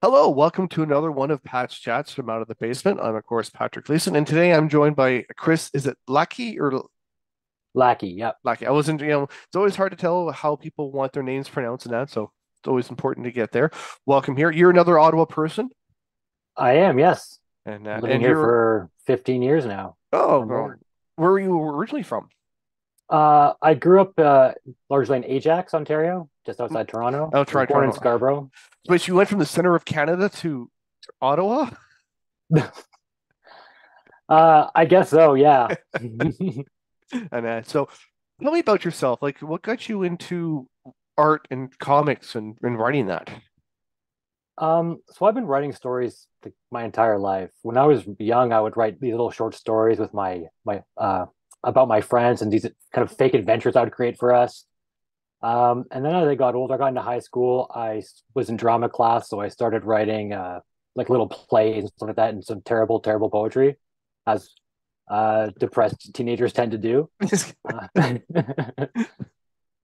Hello, welcome to another one of Pat's Chats from Out of the Basement. I'm, of course, Patrick Gleason, and today I'm joined by Chris. Is it Lackey or Lackey, yep. Lackey? I wasn't, it's always hard to tell how people want their names pronounced and that, so it's always important to get there. Welcome here. You're another Ottawa person, I am, yes. Living and here you're, for 15 years now oh, or more. where were you originally from? I grew up largely in Ajax, Ontario, just outside Toronto. Oh, I was born in Toronto. Scarborough. But you went from the center of Canada to Ottawa? I guess so, yeah. And so tell me about yourself. Like, what got you into art and comics and writing that? So I've been writing stories my entire life. When I was young, I would write these little short stories with my about my friends and these kind of fake adventures I would create for us. And then as I got older, I got into high school. Was in drama class, so I started writing like little plays and stuff like that, and some terrible, terrible poetry, as depressed teenagers tend to do. Uh,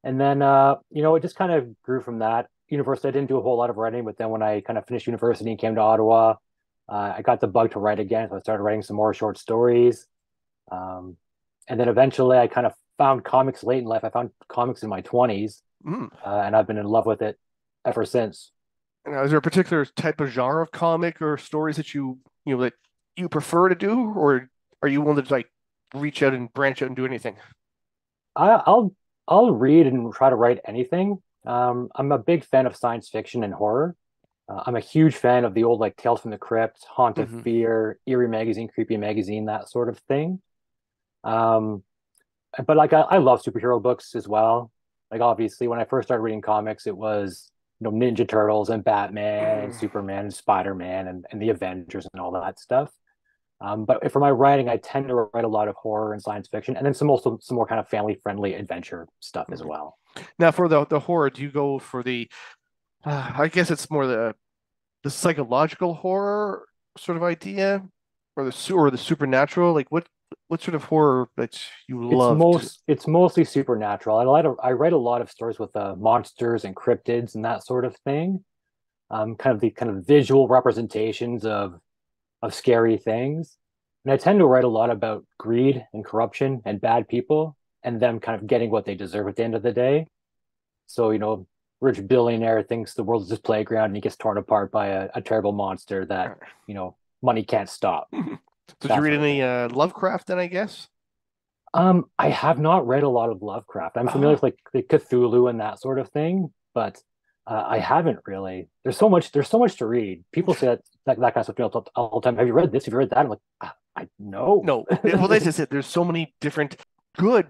and then it just kind of grew from that. University, I didn't do a whole lot of writing, but then when I kind of finished university and came to Ottawa, I got the bug to write again, so I started writing some more short stories. Um, and then eventually, I kind of found comics late in life. I found comics in my 20s, Mm. and I've been in love with it ever since. Now, is there a particular type of genre of comic or stories that that you prefer to do, or are you willing to like reach out and branch out and do anything? I, I'll I'll read and try to write anything. I'm a big fan of science fiction and horror. I'm a huge fan of the old like Tales from the Crypt, Haunt of Hmm. Fear, Eerie Magazine, Creepy Magazine, that sort of thing. Um, but like I love superhero books as well. Like obviously, when I first started reading comics, it was Ninja Turtles and Batman and Superman and Spider Man and the Avengers and all that stuff. But for my writing, I tend to write a lot of horror and science fiction, and then some more kind of family friendly adventure stuff as well. Now, for the horror, do you go for the? I guess it's more the psychological horror sort of idea, or the supernatural. Like what sort of horror that you love to? It's mostly supernatural. I write a lot of stories with monsters and cryptids and that sort of thing. Kind of the kind of visual representations of scary things. And I tend to write a lot about greed and corruption and bad people and them kind of getting what they deserve at the end of the day. So, rich billionaire thinks the world's his playground and he gets torn apart by a terrible monster that, money can't stop. So did you That read sort of any thing. Lovecraft then, I guess? I have not read a lot of Lovecraft. I'm familiar with Oh, like the Cthulhu and that sort of thing, but I haven't really. There's so much to read. People say that kind of stuff all the time. Have you read this? Have you read that? I'm like, I know. no. Well, this is it. There's so many different good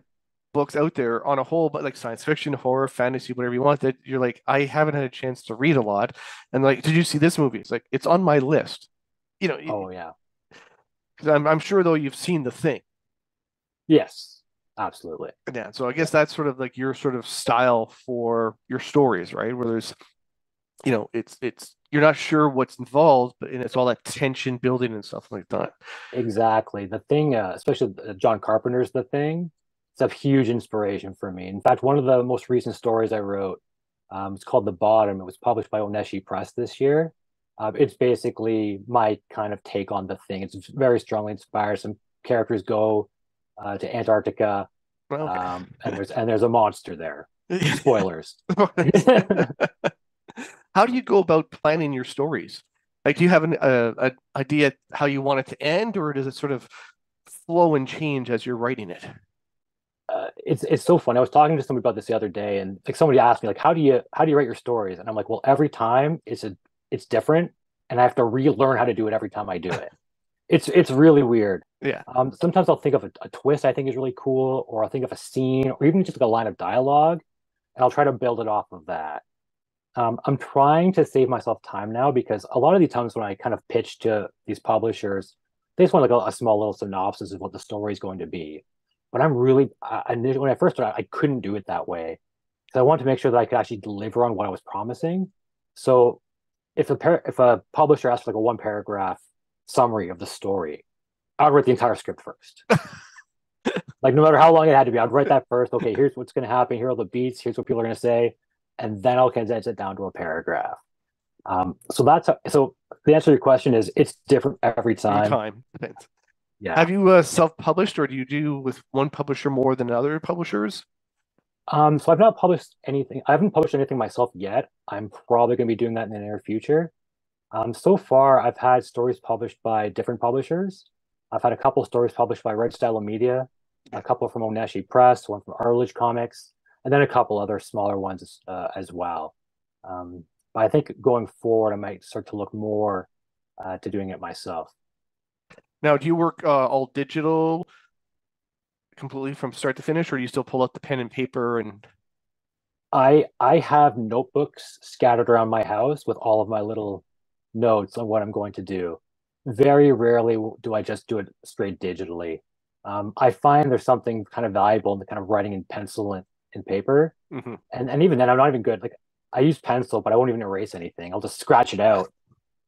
books out there on a whole, but like science fiction, horror, fantasy, whatever you want, that you're like, I haven't had a chance to read a lot. And like, did you see this movie? It's like, it's on my list. You know, Oh yeah. 'Cause I'm sure though you've seen the thing. Yes, absolutely. Yeah. So I guess that's sort of like your sort of style for your stories, right? Where there's, it's you're not sure what's involved, but and it's all that tension building and stuff like that. Exactly. The thing, especially John Carpenter's The Thing, it's a huge inspiration for me. In fact, one of the most recent stories I wrote, it's called The Bottom. It was published by Oneshi Press this year. It's basically my kind of take on The Thing. It's very strongly inspired. Some characters go to Antarctica, and there's a monster there. Spoilers. Okay. How do you go about planning your stories? Like, do you have an idea how you want it to end, or does it sort of flow and change as you're writing it? It's so fun. I was talking to somebody about this the other day, and like somebody asked me like, how do you write your stories? And I'm like, well, every time it's different, and I have to relearn how to do it every time I do it. It's really weird. Yeah. Sometimes I'll think of a twist I think is really cool, or I'll think of a scene, or even just like a line of dialogue, and I'll try to build it off of that. I'm trying to save myself time now because a lot of the times when I kind of pitch to these publishers, they just want like a small little synopsis of what the story is going to be. But I'm really, when I first started, I couldn't do it that way because I wanted to make sure that I could actually deliver on what I was promising. So if a publisher asks for like a one paragraph summary of the story, I'd write the entire script first. Like no matter how long it had to be, I'd write that first. Okay, here's what's going to happen. Here are the beats. Here's what people are going to say, and then I'll condense it down to a paragraph. So the answer to your question is it's different every Every time. time. Depends. Yeah. Have you self-published, or do you do with one publisher more than other publishers? So I've not published anything. I haven't published anything myself yet. I'm probably going to be doing that in the near future. So far, I've had stories published by different publishers. I've had a couple stories published by Red Style Media, a couple from Oneshi Press, one from Arledge Comics, and then a couple other smaller ones as well. But I think going forward, I might start to look more to doing it myself. Now, do you work all digital completely from start to finish, or do you still pull out the pen and paper and I have notebooks scattered around my house with all of my little notes on what I'm going to do. Very rarely do I just do it straight digitally. I find there's something kind of valuable in the kind of writing in pencil and paper. Mhm. And even then, I'm not even good. Like I use pencil, but I won't even erase anything. I'll just scratch it out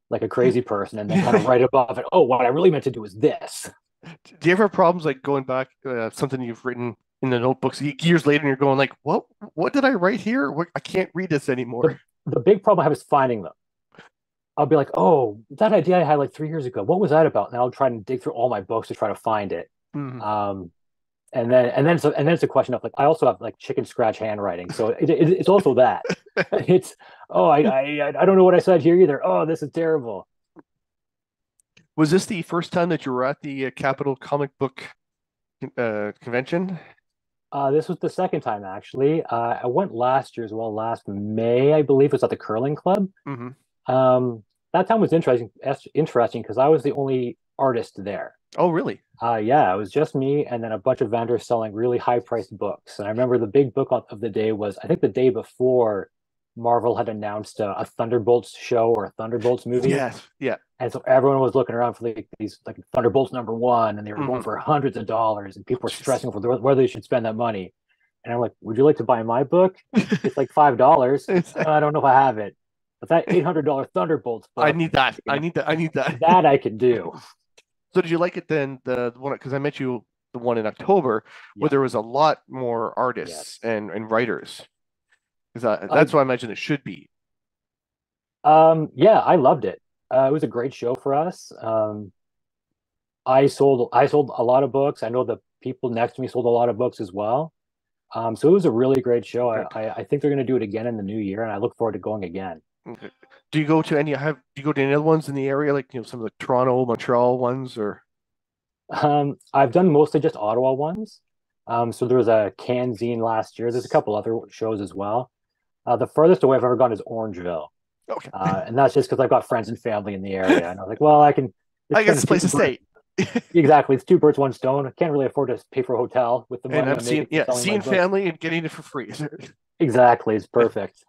like a crazy person and then kind of write above it. Oh, what I really meant to do is this. Do you ever have problems like going back something you've written in the notebooks years later, and you're going like, what did I write here? I can't read this The, anymore. the big problem I have is finding them. I'll be like, oh, that idea I had like 3 years ago. What was that about? And I'll try and dig through all my books to try to find it. Mhm. Um, and then it's a question of like I also have like chicken scratch handwriting, so it's also that it's oh I don't know what I said here either. Oh, this is terrible. Was this the first time that you were at the Capital Comic Book convention? This was the second time actually. I went last year as well. Last May, I believe, it was at the curling club. Hmm. That time was interesting because I was the only artist there. Oh, really? Yeah, it was just me and then a bunch of vendors selling really high priced books. And I remember the big book of the day was, I think the day before Marvel had announced a Thunderbolts show or a Thunderbolts movie. Yes. Yeah. And so everyone was looking around for these like Thunderbolts #1, and they were going Hmm. for hundreds of dollars, and people were Jeez. stressing over whether they should spend that money. And I'm like, would you like to buy my book? It's like $5. I don't know if I have it, but that $800 Thunderbolts I book, need that. you I know, need that. I need that. that I can do. So did you like it then? The one because I met you the one in October where Yeah. there was a lot more artists Yes. and writers. Because Uh, that's what I imagine it should be. yeah, I loved it. It was a great show for us. I sold a lot of books. I know the people next to me sold a lot of books as well. So it was a really great show. I, Good. I, I think they're going to do it again in the new year, and I look forward to going again. Okay. Do you go to any other ones in the area, like some of the Toronto, Montreal ones, or I've done mostly just Ottawa ones. So there was a Canzine last year. There's a couple other shows as well. The furthest away I've ever gone is Orangeville. okay. And that's just because I've got friends and family in the area. And I was like, well, I can. I It's guess kind it's of a place to stay. exactly. It's two birds, one stone. I can't really afford to pay for a hotel with the And money I'm I'm making seeing from yeah, selling my seeing books. family and getting it for free. Exactly. It's perfect.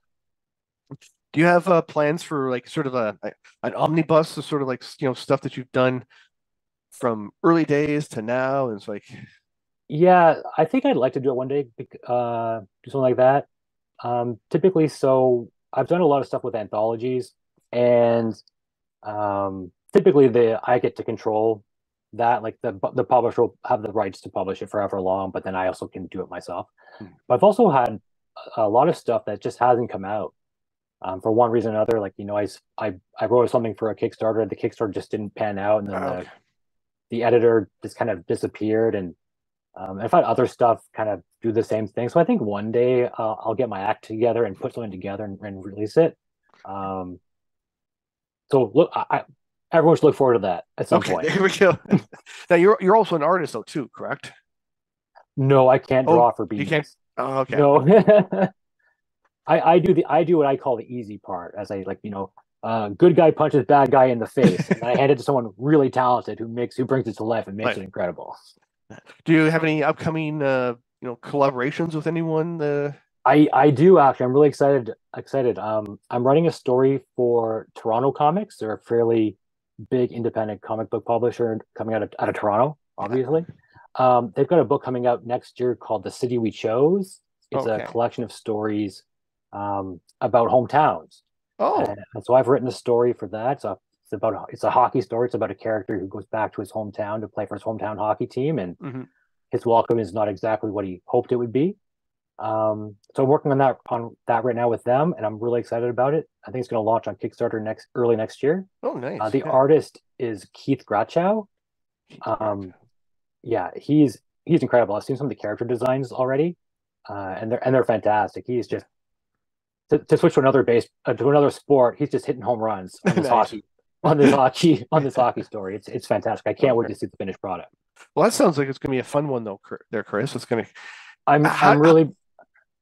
Do you have plans for like sort of an omnibus of sort of like stuff that you've done from early days to now? And it's like, Yeah, I think I'd like to do it one day, do something like that. Typically, so I've done a lot of stuff with anthologies, and typically I get to control that. Like the publisher will have the rights to publish it forever long, but then I also can do it myself. hmm, But I've also had a lot of stuff that just hasn't come out for one reason or another. Like I wrote something for a Kickstarter, the Kickstarter just didn't pan out, and then the okay. the editor just kind of disappeared, and I've had other stuff kind of do the same thing. So I think one day I'll get my act together and put something together and release it. Um, so look, everyone should look forward to that at some Okay, point. there we go. Now you're also an artist though too, correct? No, I can't Oh, draw for you can't. bees. Oh, okay. No, I do what I call the easy part, as I like, good guy punches bad guy in the face, and I hand it to someone really talented who brings it to life and makes Right. it incredible. Do you have any upcoming collaborations with anyone? I do actually. I'm really excited. I'm writing a story for Toronto Comics. They're a fairly big independent comic book publisher coming out of Toronto, Yeah. obviously. They've got a book coming out next year called The City We Chose. It's a Okay. collection of stories about hometowns. Oh. And so I've written a story for that. So it's a hockey story. It's about a character who goes back to his hometown to play for his hometown hockey team, and Hmm. his welcome is not exactly what he hoped it would be. So I'm working on that right now with them, and I'm really excited about it. I think it's going to launch on Kickstarter early next year. Oh, nice. The Yeah. artist is Keith Grachow. Gotcha. Um, yeah, he's incredible. I've seen some of the character designs already, and they're fantastic. He's just to switch to another sport. He's just hitting home runs on this Nice. hockey on this hockey story. It's fantastic. I can't wait Okay. to see the finished product. Well, that sounds like it's gonna be a fun one though, there, Chris. It's gonna. I'm How I'm really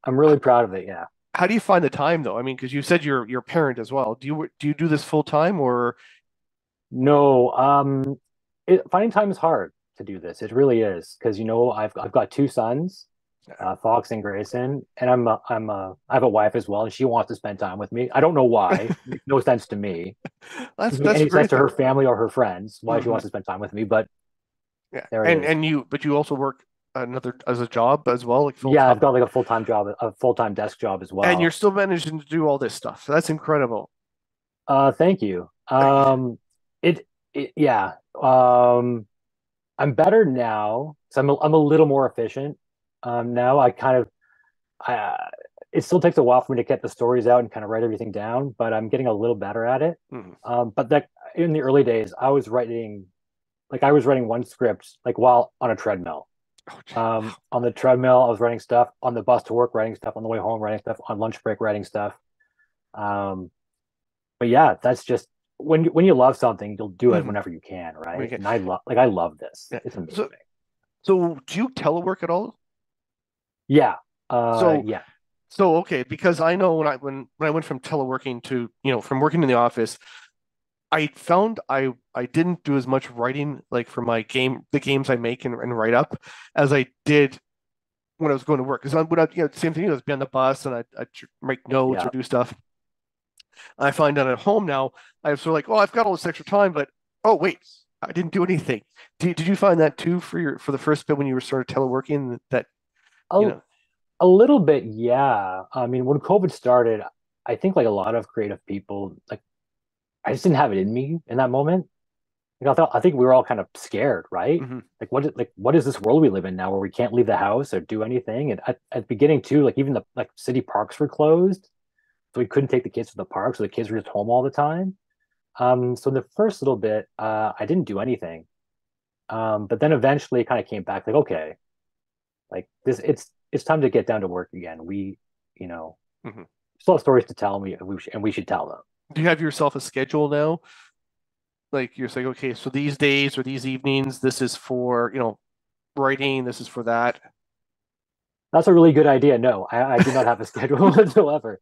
I'm really proud of it. Yeah. how do you find the time though? I mean, because you said you're a parent as well. Do you do this full time or? No, finding time is hard to do this. It really is because I've got two sons, Fox and Grayson, and I have a wife as well, and she wants to spend time with me. I don't know why. It makes no sense to me. That's Doesn't make that's any sense great to her though. family or her friends why she Hmm. wants to spend time with me, but Yeah, there it and is. but you also work another as a job as well, like full Yeah, time, I've got like a full-time job, a full-time desk job as and you're well. still managing to do all this stuff. So that's incredible. Thank you. It, yeah. I'm better now, so I'm a little more efficient. Now I it still takes a while for me to get the stories out and kind of write everything down, but I'm getting a little better at it. Mhm. But that in the early days, I was writing one script like while on a treadmill. Oh, On the treadmill, I was writing stuff on the bus to work, writing stuff on the way home, writing stuff on lunch break, writing stuff. Um, but yeah, that's just when you love something, you'll do it mhm. whenever you can, right? Okay. And I love this. Yeah. It's amazing. So do you telework at all? Yeah. So Yeah. so okay, because I know when I went from teleworking to, from working in the office, I found I didn't do as much writing like for the games I make and write up as I did when I was going to work. Because same thing, I was be on the bus and I'd make notes or Yeah. do stuff. I find that at home now, I'm sort of like, oh, I've got all this extra time, but oh wait, I didn't do anything. Did you find that too for the first bit when you were sort of teleworking that, you A, know, a little bit, yeah. I mean, when COVID started, I think like a lot of creative people, like I just didn't have it in me in that moment. I think we were all kind of scared, right? mhm. What is this world we live in now where we can't leave the house or do anything? And at the beginning too, like even the like city parks were closed, so we couldn't take the kids to the park, so the kids were just home all the time. So in the first little bit, I didn't do anything. But then eventually it kind of came back like, okay, like this, it's time to get down to work again. You know, Mhm. still have stories to tell, and we should tell them. Do you have yourself a schedule now? Like you're saying, okay, so these days or these evenings, this is for, writing, this is for that. That's a really good idea. No, I do not have a schedule whatsoever.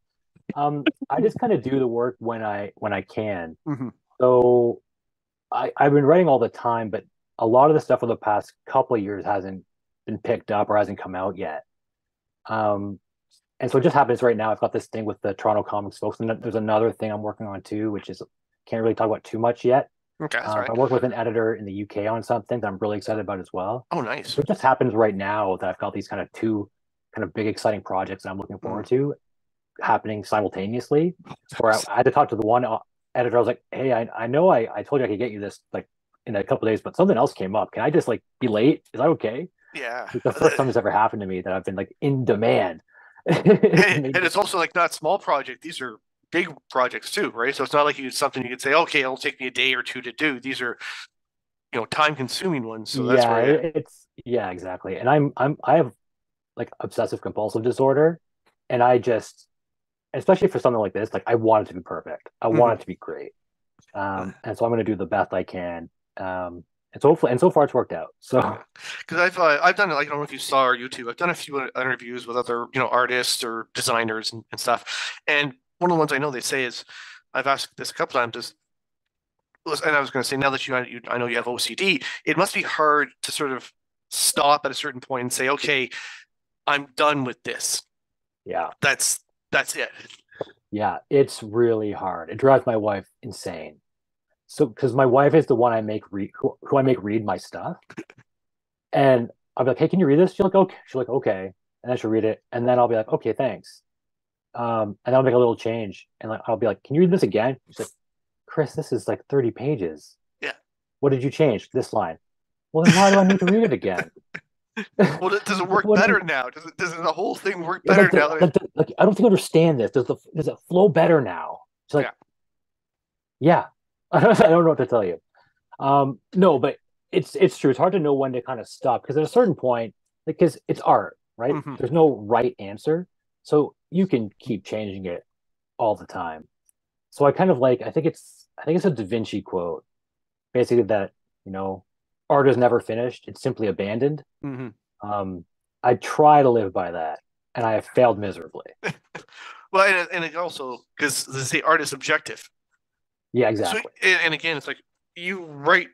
I just kind of do the work when I can. Hmm. So I've been writing all the time, but a lot of the stuff for the past couple of years hasn't been picked up or hasn't come out yet. Um, and so it just happens right now. I've got this thing with the Toronto Comics folks, and there's another thing I'm working on too, which is can't really talk about too much yet. Okay, that's right. I work with an editor in the UK on something that I'm really excited about as well. Oh, nice. So it just happens right now that I've got these kind of two kind of big exciting projects that I'm looking Mm. forward to happening simultaneously. Where I had to talk to the one editor. I was like, "Hey, I know I told you I could get you this like in a couple of days, but something else came up. Can I just like be late? Is that okay?" Yeah. Like the first time this ever happened to me that I've been like in demand. And it's also like not small project. These are big projects too, right? So it's not like something you could say, okay, it'll take me a day or two to do. These are, time consuming ones. So that's Yeah, where, yeah. yeah, exactly. And I have like obsessive compulsive disorder, and I just especially for something like this, like I want it to be perfect. I Mhm. want it to be great. And so I'm going to do the best I can. And so hopefully, and so far it's worked out. So Because I've done it, like, I don't know if you saw our YouTube. I've done a few interviews with other artists or designers and stuff. And one of the ones I know they say is, I've asked this a couple times, and I was going to say, now that I know you have OCD, it must be hard to sort of stop at a certain point and say, okay, I'm done with this. yeah, That's it. yeah, it's really hard. It drives my wife insane. So because my wife is the one I make read who I make read my stuff, and I'll be like, "Hey, can you read this?" She's like, "Okay." She's like, "Okay," and then she'll read it, and then I'll be like, "Okay, thanks." And I'll make a little change, and like I'll be like, "Can you read this again?" She's like, "Chris, this is like 30 pages. Yeah. What did you change? This line." Well, then why do I need to read it again? Well, does it work What do better you now? Does the whole thing work like better now that like I don't think I understand this. Does it flow better now? It's like, yeah. yeah. I don't know what to tell you. No, but it's true. It's hard to know when to kind of stop because at a certain point, because it's art, right? Hmm. There's no right answer. So you can keep changing it all the time. So I kind of like I think it's a Da Vinci quote, basically that, you know, art is never finished, it's simply abandoned. Hmm. Um, I try to live by that, and I have failed miserably. Well, and it also because they say art is subjective. Yeah, So exactly. and again, it's like you write,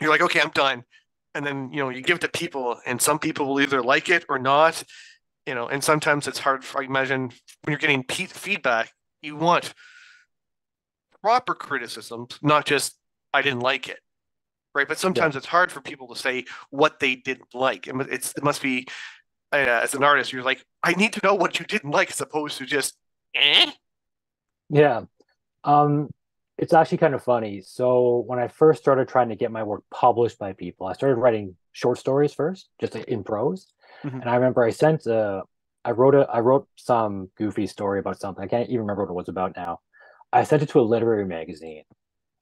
you're like, okay, I'm done, and then you give it to people, and some people will either like it or not. And sometimes it's hard. I imagine when you're getting feedback, you want proper criticisms, not just I didn't like it, right? But Yeah. sometimes it's hard for people to say what they didn't like. It must be as an artist, you're like, I need to know what you didn't like, as opposed to just eh. Yeah. Um, it's actually kind of funny. So when I first started trying to get my work published by people, I started writing short stories first, just in prose. Mm-hmm. And I remember I wrote some goofy story about something. I can't even remember what it was about now. I sent it to a literary magazine,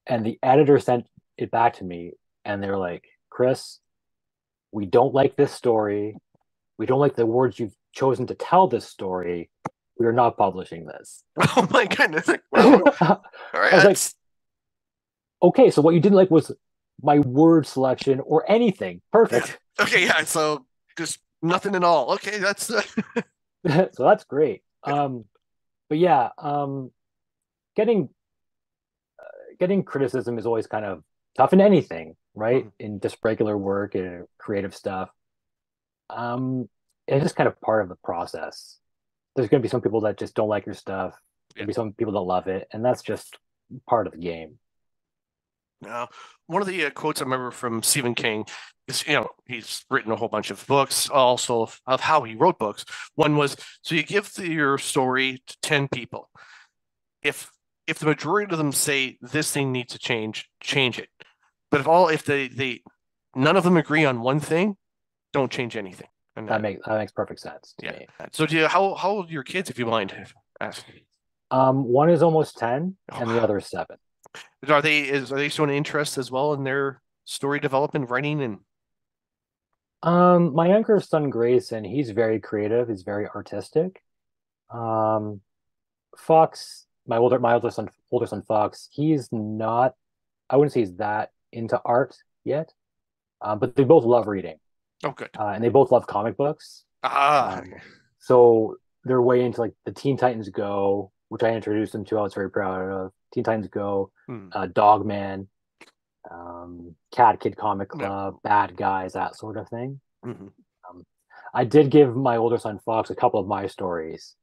and the editor sent it back to me, and they were like, Chris, we don't like this story. We don't like the words you've chosen to tell this story. We are not publishing this. Oh my goodness! Like, well, I all right, was like, that's okay, so what you didn't like was my word selection or anything. yeah. Perfect. Okay, yeah. So just nothing at all. Okay, that's So that's great. But yeah, getting getting criticism is always kind of tough in anything, right? Mhm. In just regular work and creative stuff. Um, it's just kind of part of the process. There's going to be some people that just don't like your stuff. Yeah. There'll be some people that love it, and that's just part of the game. Now, one of the quotes I remember from Stephen King is, he's written a whole bunch of books, also of how he wrote books. One was, so you give your story to 10 people. If if the majority of them say this thing needs to change, change it. But if they none of them agree on one thing, don't change anything. And That makes perfect sense to yeah. me. So how old are your kids, if you mind asking? One is almost 10, Oh, and the other is 7. are they showing interest as well in their story development, writing, and My younger son Grayson, he's very creative. He's very artistic. Um, Fox, older son Fox, he's not. I wouldn't say he's that into art yet. But they both love reading, oh, good. and they both love comic books. Ah, Um, so they're way into like the Teen Titans Go, which I introduced them to. I was very proud of Teen Titans Go, hmm. Dogman, Cat Kid Comic No. Club, Bad Guys, that sort of thing. Mm-hmm. Um, I did give my older son Fox a couple of my stories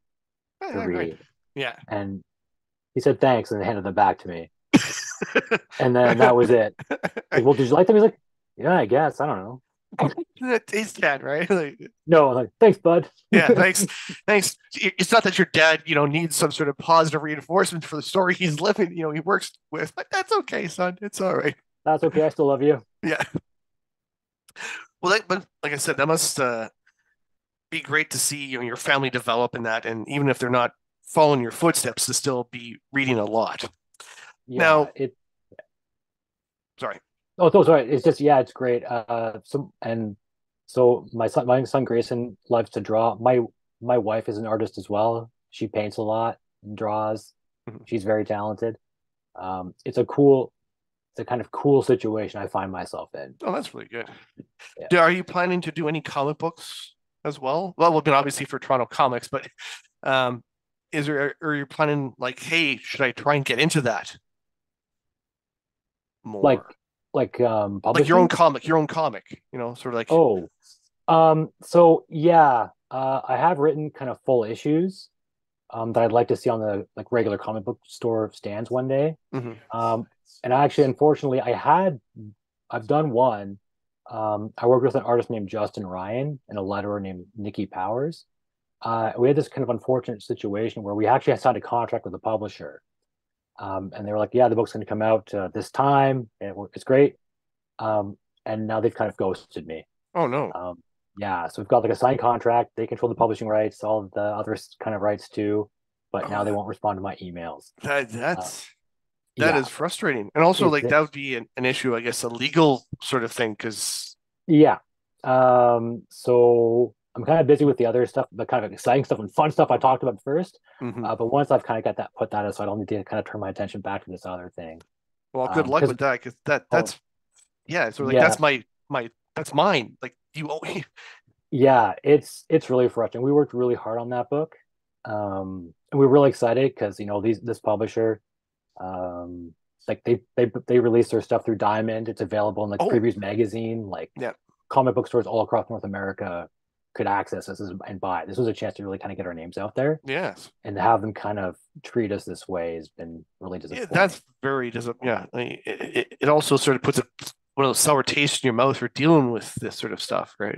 to Right. read, Yeah. and he said thanks and handed them back to me. And then that was it. Like, well, did you like them? He's like, yeah, I guess. I don't know. Taste cat, right? Like, No, I'm like, thanks, bud. yeah, thanks. Thanks. It's not that your dad, needs some sort of positive reinforcement for the story he's living, he works with. But that's okay, son. It's all right. That's okay. I still love you. Yeah. Well, but like I said, that must be great to see, your family develop in that, and even if they're not following your footsteps, to still be reading a lot. Yeah, Now, sorry. Oh, so sorry. It's just yeah, it's great. So my son Grayson loves to draw. My wife is an artist as well. She paints a lot and draws. Mhm. She's very talented. It's a kind of cool situation I find myself in. Oh, that's really good. Yeah. Are you planning to do any comic books as well? Well, obviously for Toronto Comics, but um, are you planning like, hey, should I try and get into that Like more? Like publishing. your own comic, sort of like, Oh, so yeah, I have written kind of full issues that I'd like to see on the like regular comic book store stands one day. mhm. Um, and actually, unfortunately, I've done one. I worked with an artist named Justin Ryan and a letterer named Nikki Powers. We had this kind of unfortunate situation where we actually had signed a contract with the publisher. And they were like, yeah, the book's going to come out this time. And it's great. And now they've kind of ghosted me. Oh no. Um, Yeah, so we've got like a signed contract. They control the publishing rights, all of the other kind of rights too. But now Oh, they won't respond to my emails. that Uh, that's that yeah, is frustrating. And also it's like that would be an issue, I guess, a legal sort of thing because yeah. So I'm kind of busy with the other stuff, the kind of exciting stuff and fun stuff I talked about first. mhm. But once I've kind of got that put that aside, I'll need to kind of turn my attention back to this other thing. Well, good luck Because with that because oh that's yeah, so like yeah, that's my that's mine. Like you owe yeah, it's really frustrating. We worked really hard on that book, and we were really excited because these this publisher, like they release their stuff through Diamond. It's available in like oh Previews magazine. Like yeah. comic book stores all across North America could access this and buy it. This was a chance to really kind of get our names out there, Yes. and to have them kind of treat us this way has been really Yeah, disappointing. that's very yeah. I mean, it also sort of puts one of those sour tastes in your mouth for dealing with this sort of stuff, right?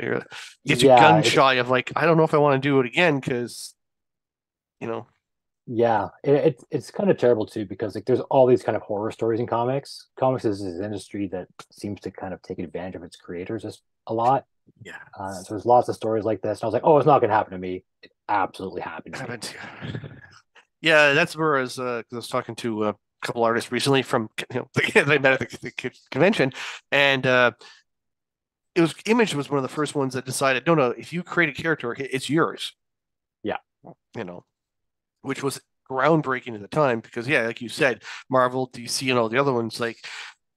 Gets you Yeah, gun shy of like, I don't know if I want to do it again because, you know, yeah, it's kind of terrible too because like there's all these kind of horror stories in comics. Comics is an industry that seems to kind of take advantage of its creators a lot. yeah, So there's lots of stories like this, and I was like, oh, it's not going to happen to me. It absolutely happened to me. haven't. Yeah, that's where I was talking to a couple artists recently from that I met at the convention, and it was Image was one of the first ones that decided, no, no, if you create a character, it's yours, Yeah, you know, which was groundbreaking at the time because yeah, like you said, Marvel, DC, and all the other ones, like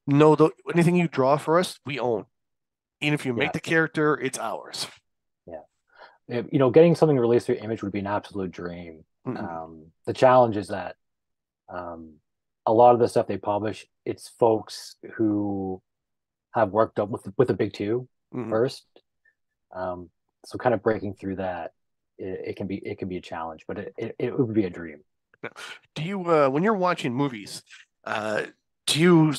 no, anything you draw for us, we own. Even if you make yeah, the character, it's ours. yeah. Getting something released through Image would be an absolute dream. Mm-hmm. The challenge is that um, a lot of the stuff they publish, it's folks who have worked up with the big two Mm-hmm. first. Um, so kind of breaking through that, it can be a challenge, but it would be a dream. Do you, when you're watching movies, uh, do you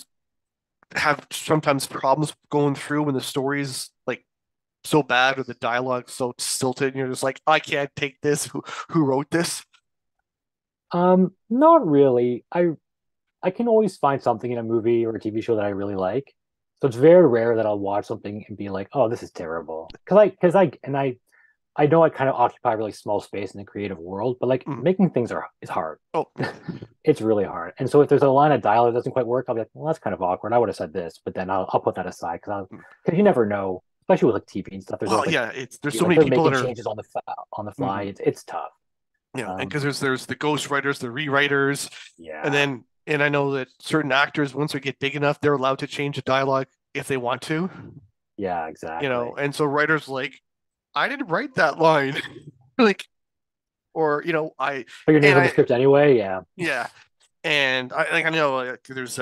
have sometimes problems going through when the story's like so bad or the dialogue so stilted, and you're just like, I can't take this. Who wrote this? Not really. I can always find something in a movie or a TV show that I really like. So it's very rare that I'll watch something and be like, "Oh, this is terrible." I know I kind of occupy a really small space in the creative world, but like Mm. making things are is hard. Oh, It's really hard. And so if there's a line of dialogue that doesn't quite work, I'll be like, "Well, that's kind of awkward. I would have said this," but then I'll put that aside because you never know, especially with like TV and stuff. There's well, always yeah. It's there's so like many they're people making that are, changes on the fly. mhm, It's tough. and Um, because there's the ghost writers, the rewriters, and yeah, then and I know that certain actors, once they get big enough, they're allowed to change the dialogue if they want to, yeah, exactly. and so writers like, I didn't write that line, like, or Put your name and on the I script anyway. Yeah. yeah, and I know there's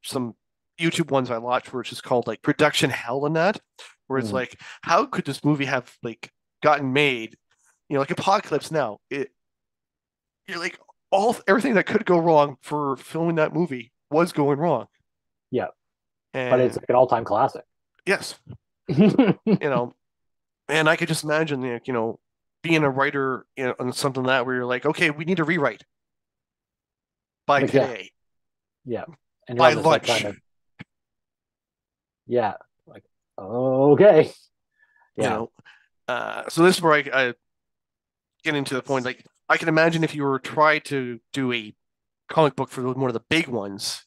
some YouTube ones I watch where it's just called like production hell and that, where it's Mm, like, how could this movie have like gotten made? Like Apocalypse Now, you're like all everything that could go wrong for filming that movie was going wrong, yeah. But it's and like an all-time classic. yes, you know, and I could just imagine being a writer on something that where you're like, okay, we need a rewrite by Like yeah, today, yeah. And you're by on this like kind lunch, of yeah, like okay. you Yeah. know. So this is where I get into the point. Like, I can imagine if you were trying to do a comic book for one of the big ones,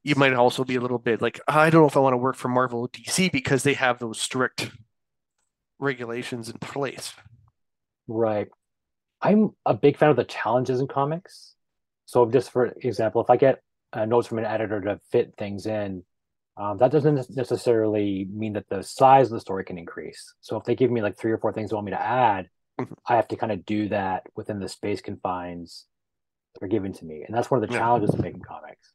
you might also be a little bit like, I don't know if I want to work for Marvel or DC because they have those strict regulations in place. Right. I'm a big fan of the challenges in comics. So just for example, if I get notes from an editor to fit things in, that doesn't necessarily mean that the size of the story can increase. So if they give me like three or four things they want me to add, I have to kind of do that within the space confines that are given to me. And that's one of the Yeah. challenges of making comics.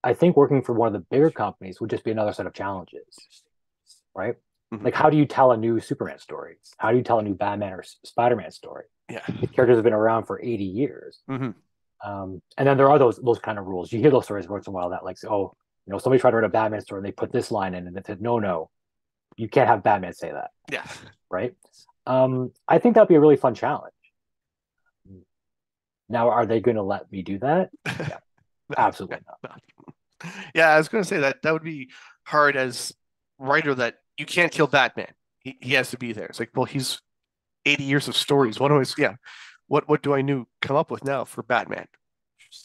I think working for one of the bigger companies would just be another set of challenges, right? Mhm. Like, how do you tell a new Superman story? How do you tell a new Batman or Spider-Man story? Yeah. These characters have been around for 80 years. Hmm. And then there are those kind of rules. You hear those stories once in a while that like, oh, somebody tried to write a Batman story and they put this line in and they said, no, no, you can't have Batman say that, Yeah. right? I think that'd be a really fun challenge. Now, are they going to let me do that? Yeah, absolutely not. Yeah, I was going to say that would be hard as writer that you can't kill Batman. he has to be there. It's like, well, he's 80 years of stories. What do I new come up with now for Batman?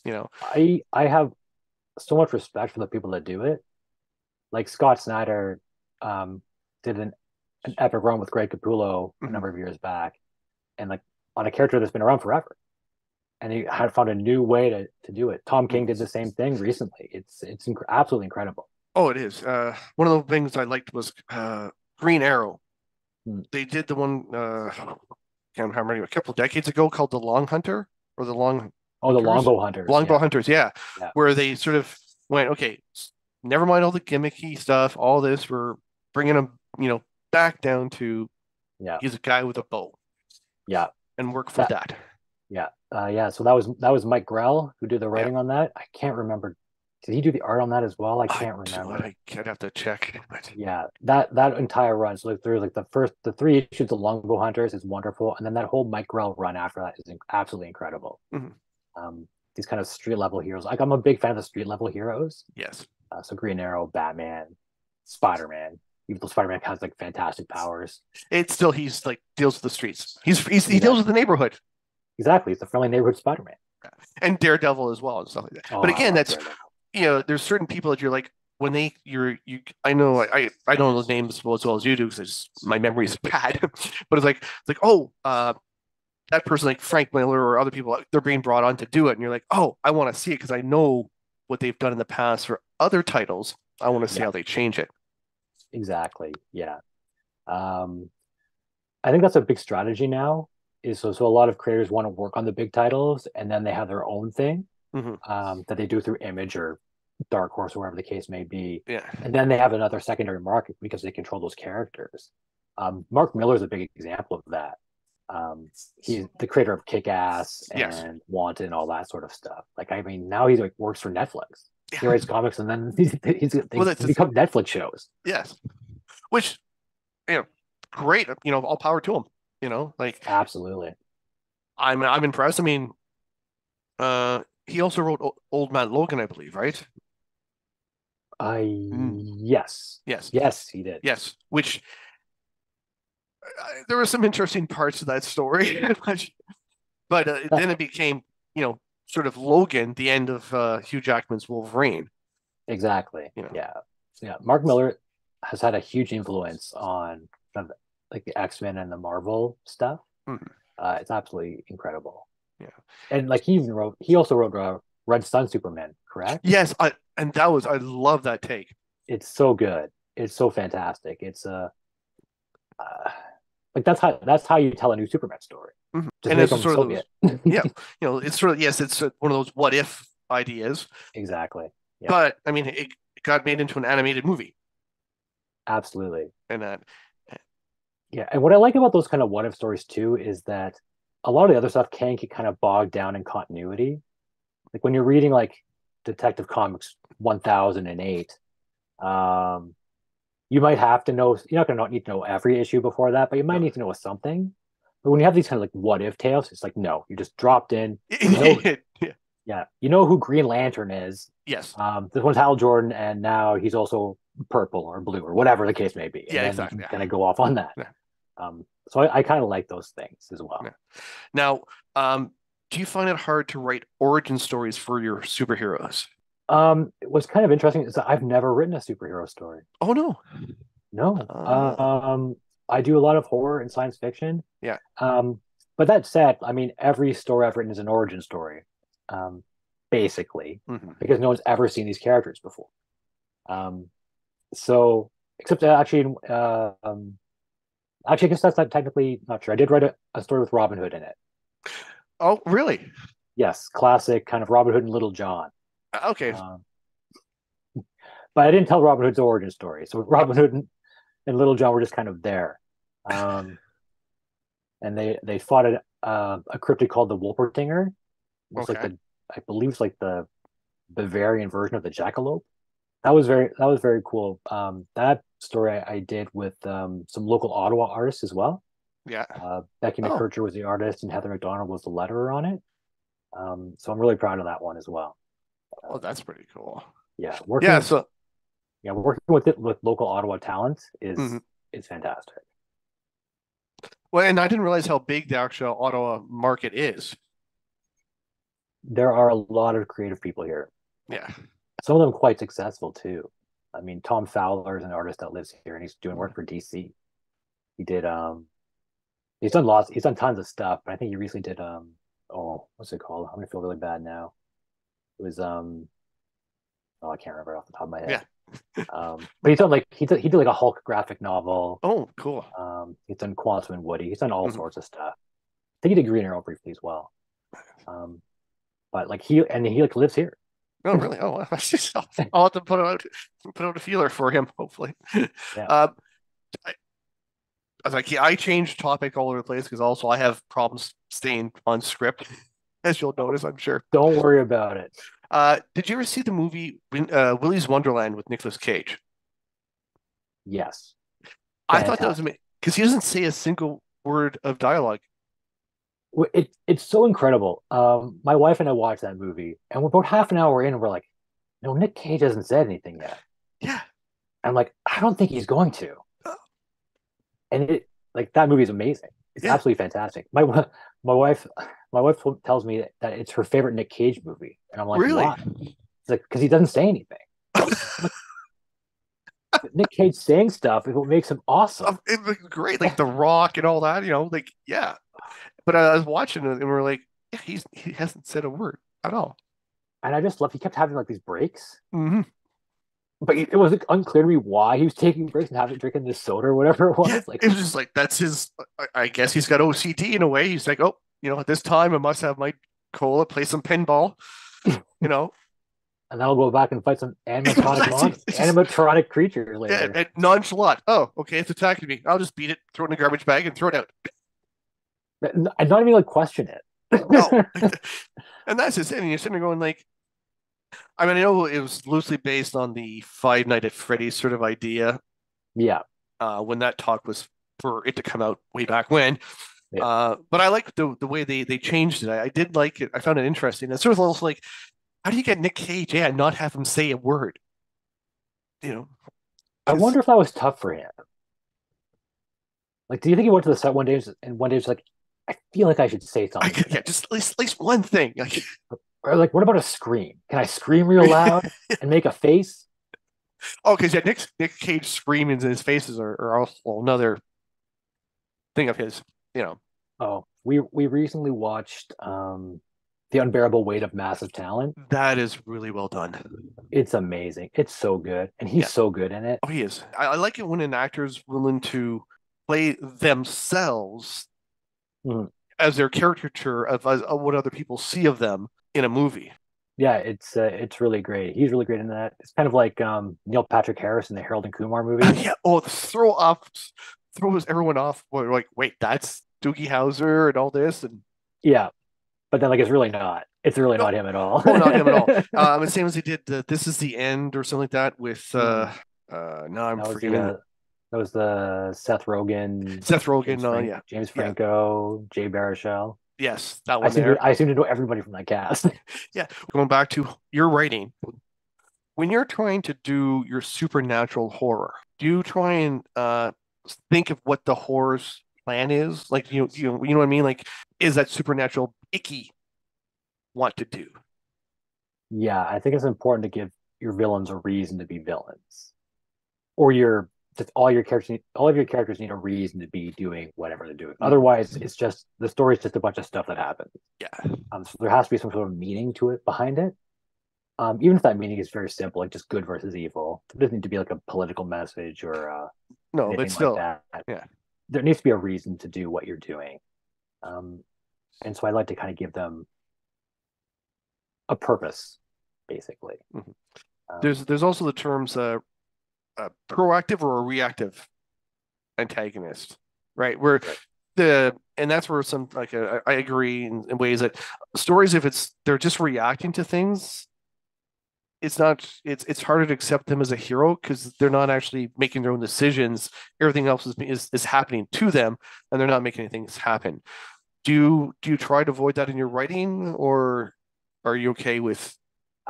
You know, I have so much respect for the people that do it. Like Scott Snyder um, did an epic run with Greg Capullo a mhm. number of years back, and like on a character that's been around forever, and he had found a new way to do it. Tom King did the same thing recently. It's absolutely incredible. Oh, it is. One of the things I liked was Green Arrow. Hmm. They did the one can't remember a couple of decades ago called The Long Hunter or The Long Oh, the Hunters, Longbow Hunters. Longbow Yeah, Hunters, yeah, yeah, where they sort of went, okay, never mind all the gimmicky stuff, all this, we're bringing him, back down to yeah, he's a guy with a bow yeah. and work for That that. Yeah, yeah. So that was Mike Grell who did the Yeah, writing on that. I can't remember. Did he do the art on that as well? I I can't do what remember. I'd have to check, but Yeah, that entire run. So like through like the three issues of Longbow Hunters is wonderful, and then that whole Mike Grell run after that is absolutely incredible. mhm, These kind of street level heroes. Like I'm a big fan of the street level heroes. yes, So Green Arrow, Batman, Spider Man. Even though Spider Man has like fantastic powers. it's still he's like deals with the streets. He deals with Exactly. the neighborhood Exactly. It's the friendly neighborhood Spider Man. and Daredevil as well and stuff like that. Oh, But I again, love that's Daredevil. there's certain people that you're like when they you're you I know I don't know the names as well as you do because my memory is bad. But it's like oh that person like Frank Miller or other people they're being brought on to do it and you're like oh I want to see it because I know what they've done in the past for other titles. I want to see Yeah, how they change it. exactly. Yeah. Um, I think that's a big strategy now. Is so a lot of creators want to work on the big titles and then they have their own thing Hmm. that they do through Image or Dark Horse or whatever the case may be, Yeah. and then they have another secondary market because they control those characters. Mark Miller is a big example of that. He's the creator of Kick Ass Yes. and Wanted and all that sort of stuff. Like I mean, now he's like works for Netflix. He Yeah. writes comics and then Well, they that's just, become Netflix shows. yes. Which you know, great. All power to him. Like Absolutely. I'm impressed. I mean, he also wrote Old Man Logan, I believe, right? I Mm. Yes, Yes, yes, he did. yes. Which there were some interesting parts of that story, but then it became, sort of Logan, the end of Hugh Jackman's Wolverine. Exactly. You know, Yeah. So yeah, Mark Miller has had a huge influence on kind of like the X-Men and the Marvel stuff. mhm, It's absolutely incredible. yeah. And like he also wrote Red Sun Superman, correct? Yes, I love that take. It's so good. It's so fantastic. It's uh like that's how you tell a new Superman story. Mhm. Just And make it's them sort of Soviet. those, yeah, it's sort of yes, it's one of those what if ideas, Exactly. Yeah, but I mean, it got made into an animated movie, absolutely. and that, Yeah, and what I like about those kind of what if stories too is that a lot of the other stuff can get kind of bogged down in continuity. Like when you're reading like Detective Comics 1008, um, you might have to know, you're not going to need to know every issue before that, but you might no. need to know something. But when you have these kind of like what if tales, it's like, no, you just dropped in. You know, Yeah. yeah, you know who Green Lantern is. Yes. This one's Hal Jordan, and now he's also purple or blue or whatever the case may be. And Yeah. then you Exactly. can Yeah. kind of go off on that. Yeah. So I kind of like those things as Yeah. well. Now, do you find it hard to write origin stories for your superheroes? What's kind of interesting is that I've never written a superhero story. Oh no. No. Uh, I do a lot of horror and science fiction. yeah. Um, but that said, I mean, every story I've written is an origin story, um, basically, Hmm. because no one's ever seen these characters before. Um, so, except that actually, I guess that's not technically not true. I did write a story with Robin Hood in it. Oh, really? Yes, classic kind of Robin Hood and Little John. Okay. Um, but I didn't tell Robin Hood's origin story. So Robin Hood and Little John were just kind of there. Um, and they fought a cryptid called the Wolpertinger. It's like Okay. the I believe it's like the Bavarian version of the jackalope. That was very cool. That story I did with some local Ottawa artists as well. Yeah. Becky Oh, McKercher was the artist, and Heather McDonald was the letterer on it. So I'm really proud of that one as well. oh, that's pretty cool. Yeah, Yeah. So, working with local Ottawa talent mhm. is fantastic. Well, and I didn't realize how big the actual Ottawa market is. There are a lot of creative people here. Yeah. Some of them quite successful too. I mean, Tom Fowler is an artist that lives here, and he's doing work for DC. He did he's done lots. He's done tons of stuff, but I think he recently did oh, what's it called? I'm gonna feel really bad now. It was oh, I can't remember off the top of my Yeah. head. But he's done like he did like a Hulk graphic novel. Oh, cool. He's done Quantum and Woody. He's done all Mhm. sorts of stuff. I think he did Green Arrow briefly as well. Um, but like he like lives here. Oh, really? Oh, well, I'll have to put out a feeler for him, hopefully. Yeah. Uh, I, I was like, yeah, I changed topic all over the place because also I have problems staying on script, as you'll notice, I'm sure. Don't worry about it. Did you ever see the movie Willy's Wonderland with Nicolas Cage? Yes. I thought that was Fantastic. amazing because he doesn't say a single word of dialogue. It's so incredible. My wife and I watched that movie, and we're about half an hour in, and we're like, no, Nick Cage hasn't said anything yet. Yeah. I'm like, I don't think he's going to. Oh, And it like that movie is amazing. It's yeah. absolutely fantastic. My wife my wife tells me that it's her favorite Nick Cage movie, and I'm like, Really? why? It's like because he doesn't say anything. But Nick Cage saying stuff is what makes him awesome. It was great, like The Rock and all that, like yeah. But I was watching it and we're like, yeah, he hasn't said a word at all. And I just love he kept having like these breaks, Hmm. but it was unclear to me why he was taking breaks and having drinking this soda or whatever it Yeah, was. Like, it was just like that's his. I guess he's got OCD in a way. He's like, oh, at this time I must have my cola, play some pinball, you know. and then I'll go back and fight some It's just, animatronic creatures yeah, later. and nonchalant. Oh, okay, it's attacking me. I'll just beat it, throw it in a garbage bag, and throw it out. And not even like question No, it. and that's just it. And you're sitting there going like, I mean, I know it was loosely based on the Five Nights at Freddy's sort of idea Yeah, when that talk was for it to come out way back when. yeah. But I like the way they changed it. I did like it. I found it interesting. It's sort of also like, how do you get Nick Cage? Yeah, and not have him say a word. You know, I because wonder if that was tough for him. Like, do you think he went to the set one day and one day was like, I feel like I should say I something could, yeah, today? just at least one thing. Like, Or like, what about a scream? Can I scream real loud and make a face? oh, because yeah, Nick Cage screaming in his faces are also another thing of his. You know, Oh, we recently watched The Unbearable Weight of Massive Talent. that is really well done. It's amazing. It's so good. And he's Yeah. so good in it. Oh, he is. I like it when an actor's willing to play themselves Mhm. as their caricature of what other people see of them in a movie. Yeah, it's really great. He's really great in that. It's kind of like Neil Patrick Harris in the Harold and Kumar movie. Yeah. Oh, throws everyone off. We're like, wait, that's Doogie Howser and all this, and Yeah, but then like it's really not. It's really no, not him at all. oh, not him at all. The same as he did "This Is the End" or something like that with. Mm. Now I'm That was forgetting that was the Seth Rogen, Seth Rogen. Yeah, James yeah, Franco, Jay Baruchel. yes, that one there. I seem to know everybody from that cast. Yeah, going back to your writing, when you're trying to do your supernatural horror, do you try and think of what the horror's plan is? Like you know what I mean? Like, is that supernatural icky want to do? Yeah, I think it's important to give your villains a reason to be villains, or your just all of your characters need a reason to be doing whatever they're doing. Mm, Otherwise, it's just the story's just a bunch of stuff that happens. yeah, So there has to be some sort of meaning to it behind it. Even if that meaning is very simple, like just good versus evil. It doesn't need to be like a political message or no, but anything like still, that. yeah. There needs to be a reason to do what you're doing. Um, and so I like to kind of give them a purpose, basically. Mhm. Um, There's also the terms proactive or a reactive antagonist, right? Where right. and that's where some like I agree in ways that stories, if they're just reacting to things, it's harder to accept them as a hero because they're not actually making their own decisions. Everything else is happening to them, and they're not making anything happen. Do you try to avoid that in your writing, or are you okay with?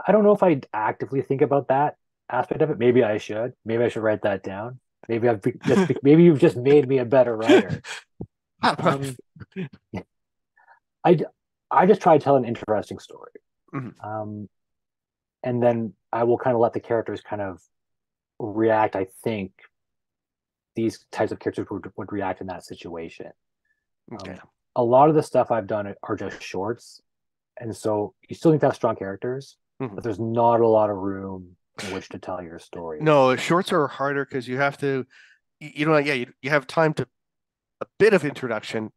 I don't know if I actively think about that aspect of it. Maybe I should. Maybe I should write that down. Maybe maybe you've just made me a better writer. Um, I I just try to tell an interesting story, Mhm. um, and then I will kind of let the characters kind of react. I think these types of characters would react in that situation. Okay. Um, a lot of the stuff I've done are just shorts, and so you still need to have strong characters, Mhm. but there's not a lot of room in which to tell your stories. No, shorts are harder because you have to, you know, yeah, you have time to a bit of introduction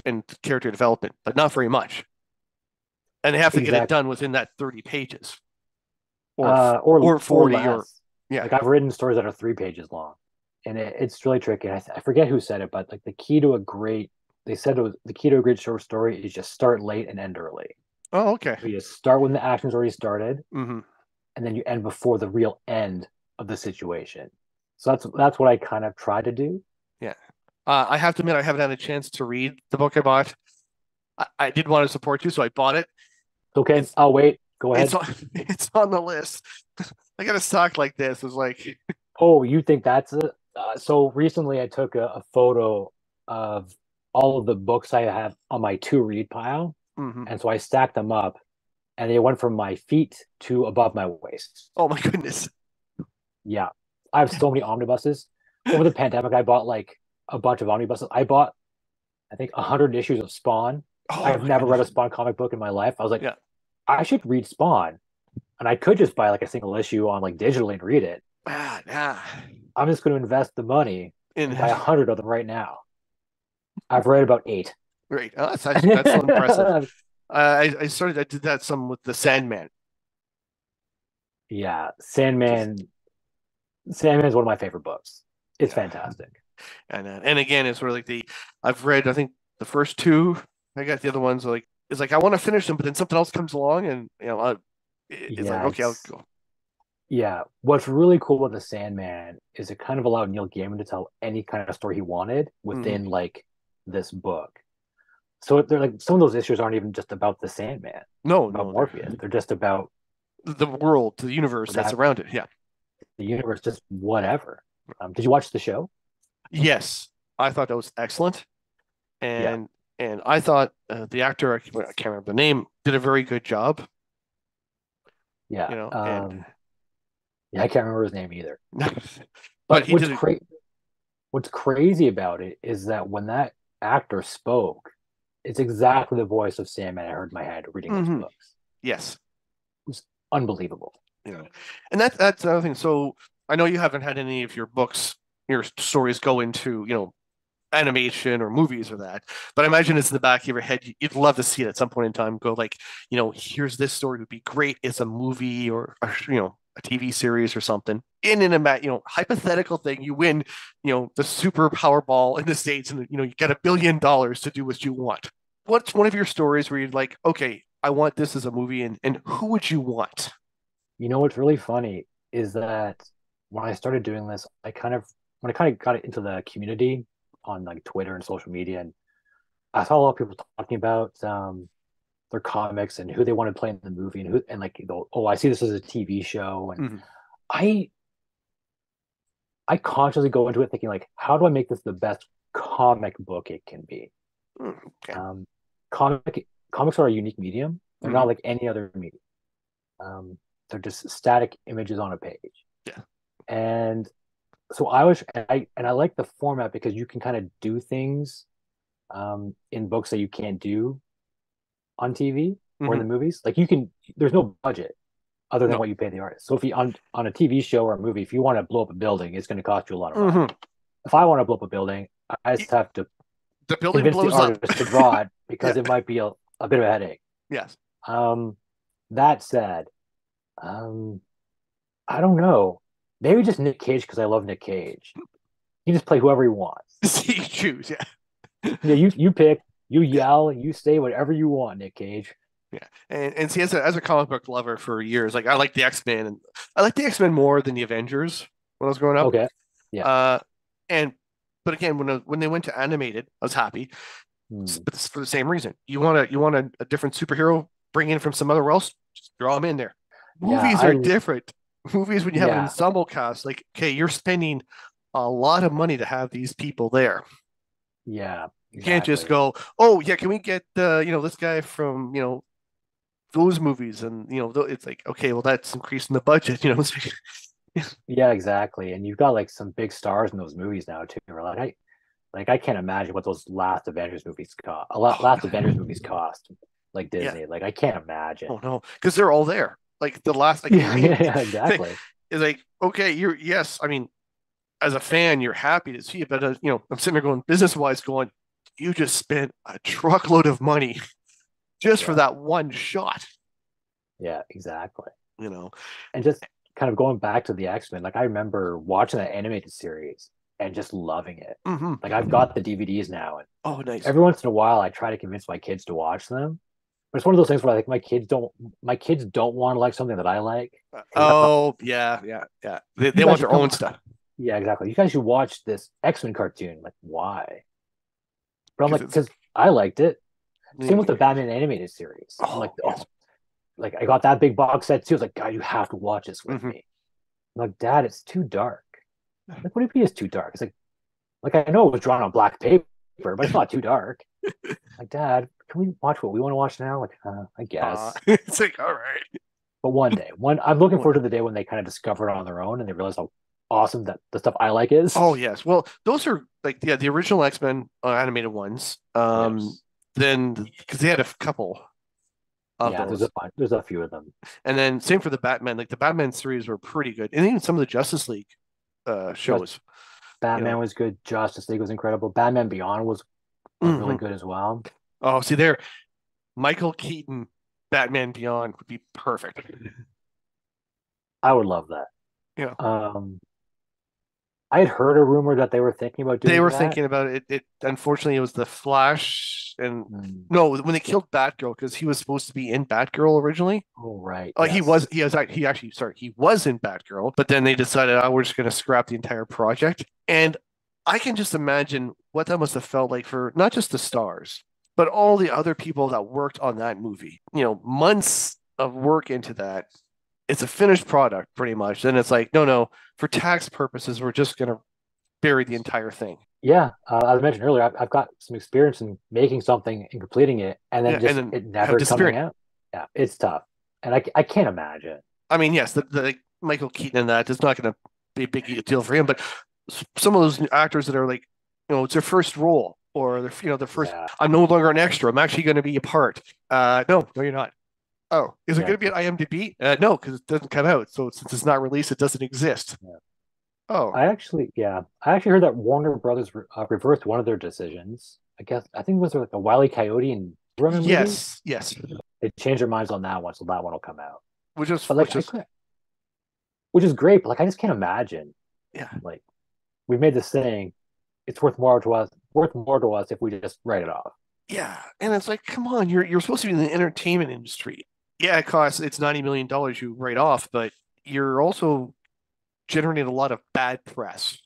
and character development, but not very much. And they have to get it Exactly, done within that 30 pages or or or 40 or less. yeah. Like I've written stories that are 3 pages long, and it's really tricky. I forget who said it, but like the key to a great, they said it was the key to a great short story is just start late and end early. Oh, okay. So you just start when the action's already started, Hmm. and then you end before the real end of the situation. So that's what I kind of try to do. Yeah. I have to admit, I haven't had a chance to read the book I bought. I did want to support you, so I bought it. Okay, It's I'll wait. Go it's ahead. on it's on the list. I got a stock like this. It's like, Oh, you think that's it? So recently I took a photo of all of the books I have on my to read pile. mhm. And so I stacked them up and they went from my feet to above my waist. Oh my goodness. Yeah. I have so many omnibuses. Over the pandemic, I bought like a bunch of omnibuses. I bought, I think, 100 issues of Spawn. Oh I've my never read goodness. a Spawn comic book in my life. I was like, Yeah. I should read Spawn. And I could just buy like a single issue on like digitally and read it. Yeah. I'm just going to invest the money In and buy 100 of them right now. I've read about eight. great. Oh, that's so impressive. I did that some with the Sandman. Yeah, Just Sandman is one of my favorite books. It's yeah. fantastic. And again, it's sort of like I've read I think the first two. I got the other ones like it's like I want to finish them, but then something else comes along, and it's like Yeah, okay, I'll it's go. yeah. What's really cool about the Sandman is it kind of allowed Neil Gaiman to tell any kind of story he wanted Hmm. within like this book. So they're like some of those issues aren't even just about the Sandman, No, about no, they're Morpheus. They're just about the world, the universe that's that around it. Yeah. the universe, just whatever. Did you watch the show? Yes, I thought that was excellent, Yeah, and I thought the actor I can't remember the name did a very good job. yeah. You know, and Yeah, I can't remember his name either. but But he did it. what's crazy about it is that when that actor spoke, it's exactly the voice of Sandman I heard in my head reading those Hmm. books. Yes, It was unbelievable. you know, and that's another thing. So I know you haven't had any of your books, your stories go into animation or movies or that, but I imagine it's in the back of your head. You'd love to see it at some point in time. Go like, here's this story would be great. It's a movie or a TV series or something. In a hypothetical thing, you win, the super Powerball in the States, and you get $1 billion to do what you want. What's one of your stories where you're like, okay, I want this as a movie, and who would you want? You know what's really funny is that when I started doing this, when I kind of got into the community on like Twitter and social media, and I saw a lot of people talking about their comics and who they want to play in the movie and who and like go, oh, I see this as a TV show, and Mhm. I I consciously go into it thinking like, how do I make this the best comic book it can be? Okay. Um, comics are a unique medium. They're not Hmm. like any other medium. Um, they're just static images on a page. Yeah. And so I like the format because you can kind of do things in books that you can't do on TV or in Hmm. the movies. Like you can, there's no budget other than No. what you pay the artist. So if you on a TV show or a movie, if you want to blow up a building, it's going to cost you a lot of money. Hmm. If I want to blow up a building, I just have to The building convince the blows up. artist to draw it Yeah. because it might be a bit of a headache. Yes. Um, that said, um, I don't know. Maybe just Nick Cage because I love Nick Cage. He just play whoever he wants. See, you choose. Yeah. Yeah, you pick, you Yeah. yell, you say whatever you want, Nick Cage. Yeah. And see, as a comic book lover for years, like I like the X-Men, and I like the X-Men more than the Avengers when I was growing up. Okay, yeah. Uh, and but again, when they went to animated, I was happy. Hmm. But it's for the same reason. You want a different superhero, bring in from some other else, just draw them in there. Yeah, Movies are different. Movies when you have an yeah, ensemble cast, like okay, you're spending a lot of money to have these people there. Yeah, You can't just exactly. go, oh yeah, can we get this guy from those movies, and it's like, okay, well that's increasing the budget. Yeah, exactly. And you've got like some big stars in those movies now too. Or like I can't imagine what those last Avengers movies cost. Oh Last Avengers movies cost, like yeah, Disney. Like I can't imagine. oh no, because they're all there. Like the last, like Yeah, yeah, exactly. it's like, okay, yes, I mean, as a fan, you're happy to see it, but I'm sitting there going, business wise, going, you just spent a truckload of money just for Yeah, that one shot. yeah, exactly. You know, And just kind of going back to the X-Men, like I remember watching that animated series and just loving it. hmm Like I've got the DVDs now, and Oh, nice. every once in a while I try to convince my kids to watch them. But it's one of those things where like my kids don't want to like something that I like. And they're like, Oh, yeah, yeah, yeah. They you want guys should their come. own stuff Yeah, exactly. You guys should watch this X-Men cartoon. Like, why? But I'm because like, it's. because I liked it. Same with the Batman animated series. I'm like, Oh, yes. oh, like I got that big box set too. I was like, God, you have to watch this with hmm me. I'm like, Dad, it's too dark. Like, what do you mean it's too dark? It's like I know it was drawn on black paper, but it's not too dark. Like, Dad, can we watch what we want to watch now? Like, I guess. It's like, all right. But one day, I'm looking forward to the day when they kind of discover it on their own and they realize how awesome that the stuff I like is. Oh, yes. Well, those are like, yeah, the original X-Men animated ones. Yes. Then because they had a couple of Yeah, those, there's a few of them. and then same for the Batman. Like the Batman series were pretty good, and even some of the Justice League Just shows. You Batman know. was good. Justice League was incredible. Batman Beyond was really hmm good as well. Oh, see there, Michael Keaton, Batman Beyond would be perfect. I would love that. You know, I had heard a rumor that they were thinking about they doing were that. thinking about it. It unfortunately it was the Flash, and Mm. no, when they killed Batgirl because he was supposed to be in Batgirl originally. Oh, right. He Yes. was he actually sorry he was in Batgirl, but then they decided, oh, we're just going to scrap the entire project. And I can just imagine what that must have felt like for not just the stars, but all the other people that worked on that movie. Months of work into that. It's a finished product, pretty much. Then it's like, no, no, for tax purposes, we're just going to bury the entire thing. Yeah. As I mentioned earlier, I've got some experience in making something and completing it, and then Yeah, and just then it have never coming disappearing. out. Yeah, it's tough, and I can't imagine. I mean, yes, the Michael Keaton and that is not going to be a big deal for him, but some of those actors that are like, it's their first role or their first. Yeah. I'm no longer an extra. I'm actually going to be a part. No, no, you're not. Oh, is it Yeah. going to be at IMDb? No, because it doesn't come out. So since it's not released, it doesn't exist. Yeah. Oh, I actually heard that Warner Brothers reversed one of their decisions. I think it was like a Wile E. Coyote and Roman movie. yes, yes. They changed their minds on that one, so that one will come out. Which is But like, which is which is great. But like, I just can't imagine. yeah, Like, we made this thing. It's worth more to us. Worth more to us if we just write it off. yeah. And it's like, come on, you're supposed to be in the entertainment industry. Yeah, it's $90 million you write off, but you're also generating a lot of bad press.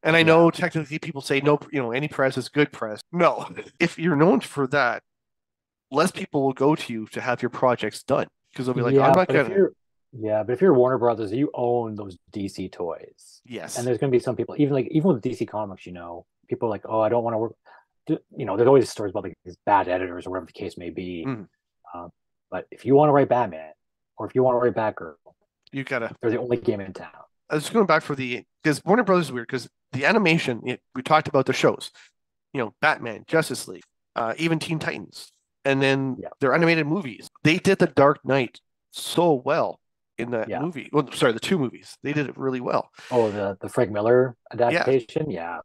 And I Yeah. know technically people say no, any press is good press. No, if you're known for that, less people will go to you to have your projects done because they'll be like, I'm Yeah, not but if gonna. you're yeah, but if you're Warner Brothers, you own those DC toys. And Yes. there's going to be some people, even with DC Comics, people are like, oh, I don't want to work. There's always stories about like these bad editors or whatever the case may be. Mm, Um, but if you want to write Batman or if you want to write Batgirl, you gotta. they're the only game in town. I was going back for the because Warner Brothers is weird because the animation we talked about the shows, Batman, Justice League, even Teen Titans, and then Yeah, their animated movies. They did the Dark Knight so well in that yeah. movie. Well, sorry, the two movies. They did it really well. Oh, the Frank Miller Yeah. adaptation, yeah,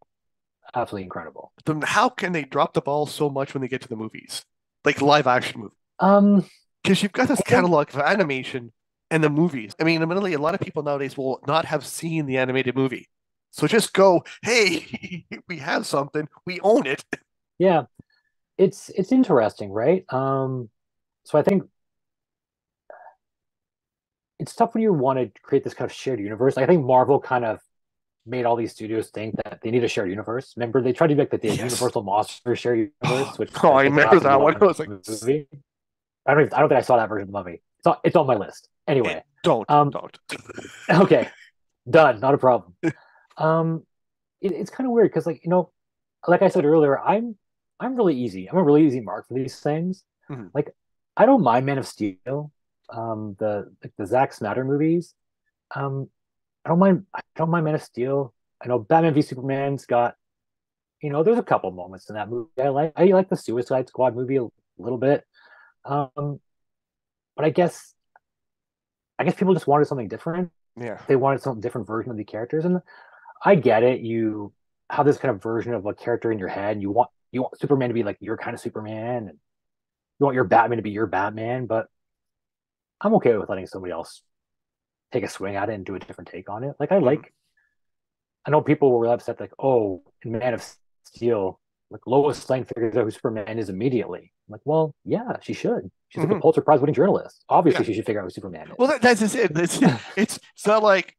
absolutely incredible. Then how can they drop the ball so much when they get to the movies, like live action movies? Um, Because you've got this I think catalog of animation and the movies. I mean, admittedly, a lot of people nowadays will not have seen the animated movie. So just go, hey, we have something, we own it. yeah, it's interesting, right? So I think it's tough when you want to create this kind of shared universe. I think Marvel kind of made all these studios think that they need a shared universe. Remember, they tried to make like the Yes. Universal Monsters shared universe, which Oh, I I think remember lasted that one. one I was like, movie. I don't think I saw that version of the movie. It's on my list. Anyway, don't, um, don't. okay, done. Not a problem. Um, it's kind of weird because like I said earlier, I'm really easy. I'm a really easy mark for these things. Mhm. Like I don't mind Man of Steel, the Zack Snyder movies. Um, I don't mind Man of Steel. I know Batman v Superman's got, there's a couple moments in that movie I like the Suicide Squad movie a little bit. Um, but I guess people just wanted something different. Yeah. They wanted some different version of the characters, and I get it. You have this kind of version of a character in your head. And you want Superman to be like your kind of Superman, and you want your Batman to be your Batman. But I'm okay with letting somebody else take a swing at it and do a different take on it. Mhm. I know people were really upset, like, oh, in Man of Steel, like Lois Lane figures out who Superman is immediately. I'm like, well, yeah, she should. She's like a Mhm. Pulitzer Prize winning journalist. Obviously, Yeah. she should figure out who Superman Well, that's just it. It's not like,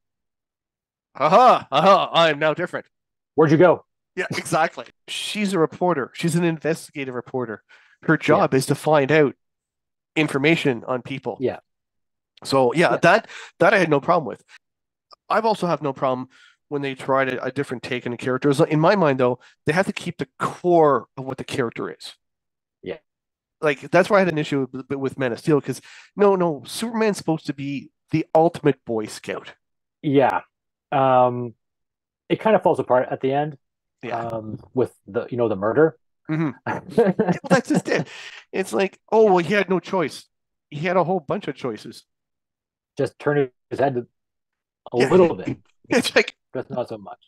aha, aha, I am now different. Where'd you go? Yeah, exactly. She's a reporter. She's an investigative reporter. Her Yeah, job is to find out information on people. yeah, So yeah, yeah, that I had no problem with. I've also have no problem when they tried a different take on the characters. In my mind, though, they have to keep the core of what the character is. yeah, Like that's why I had an issue with Man of Steel because no, Superman's supposed to be the ultimate Boy Scout. yeah. Um, it kind of falls apart at the end, Yeah. with the murder. Hmm. Well, that's just it. It's like, oh well, he had no choice. He had a whole bunch of choices. Just turn his head a Yeah, little bit, it's like just not so much.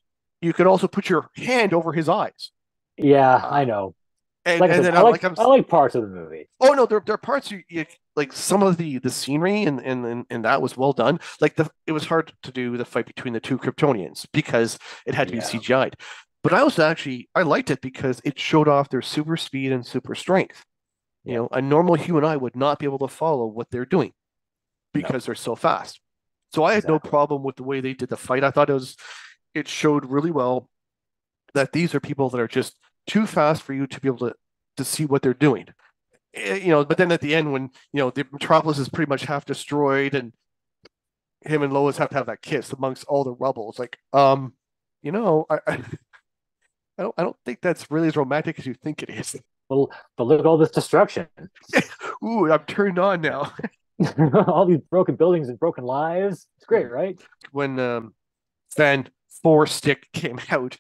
you could also put your hand over his eyes. Yeah, I Uh, know. and Like I and said, then I'm like I'm I like parts of the movie. oh no, there are parts you like some of the scenery and that was well done. Like it was hard to do the fight between the two Kryptonians because it had to be Yeah, CGI'd. But I liked it because it showed off their super speed and super strength. yeah, A normal human eye would not be able to follow what they're doing no, because they're so fast. So I had no exactly. problem with the way they did the fight. I thought it showed really well that these are people that are just too fast for you to be able to see what they're doing. But then at the end when the metropolis is pretty much half destroyed and him and Lois have to have that kiss amongst all the rubble. It's like, I don't think that's really as romantic as you think it is. But look at all this destruction, Ooh, I'm turned on now. all these broken buildings and broken lives. It's great, right? When Fan Four Stick came out,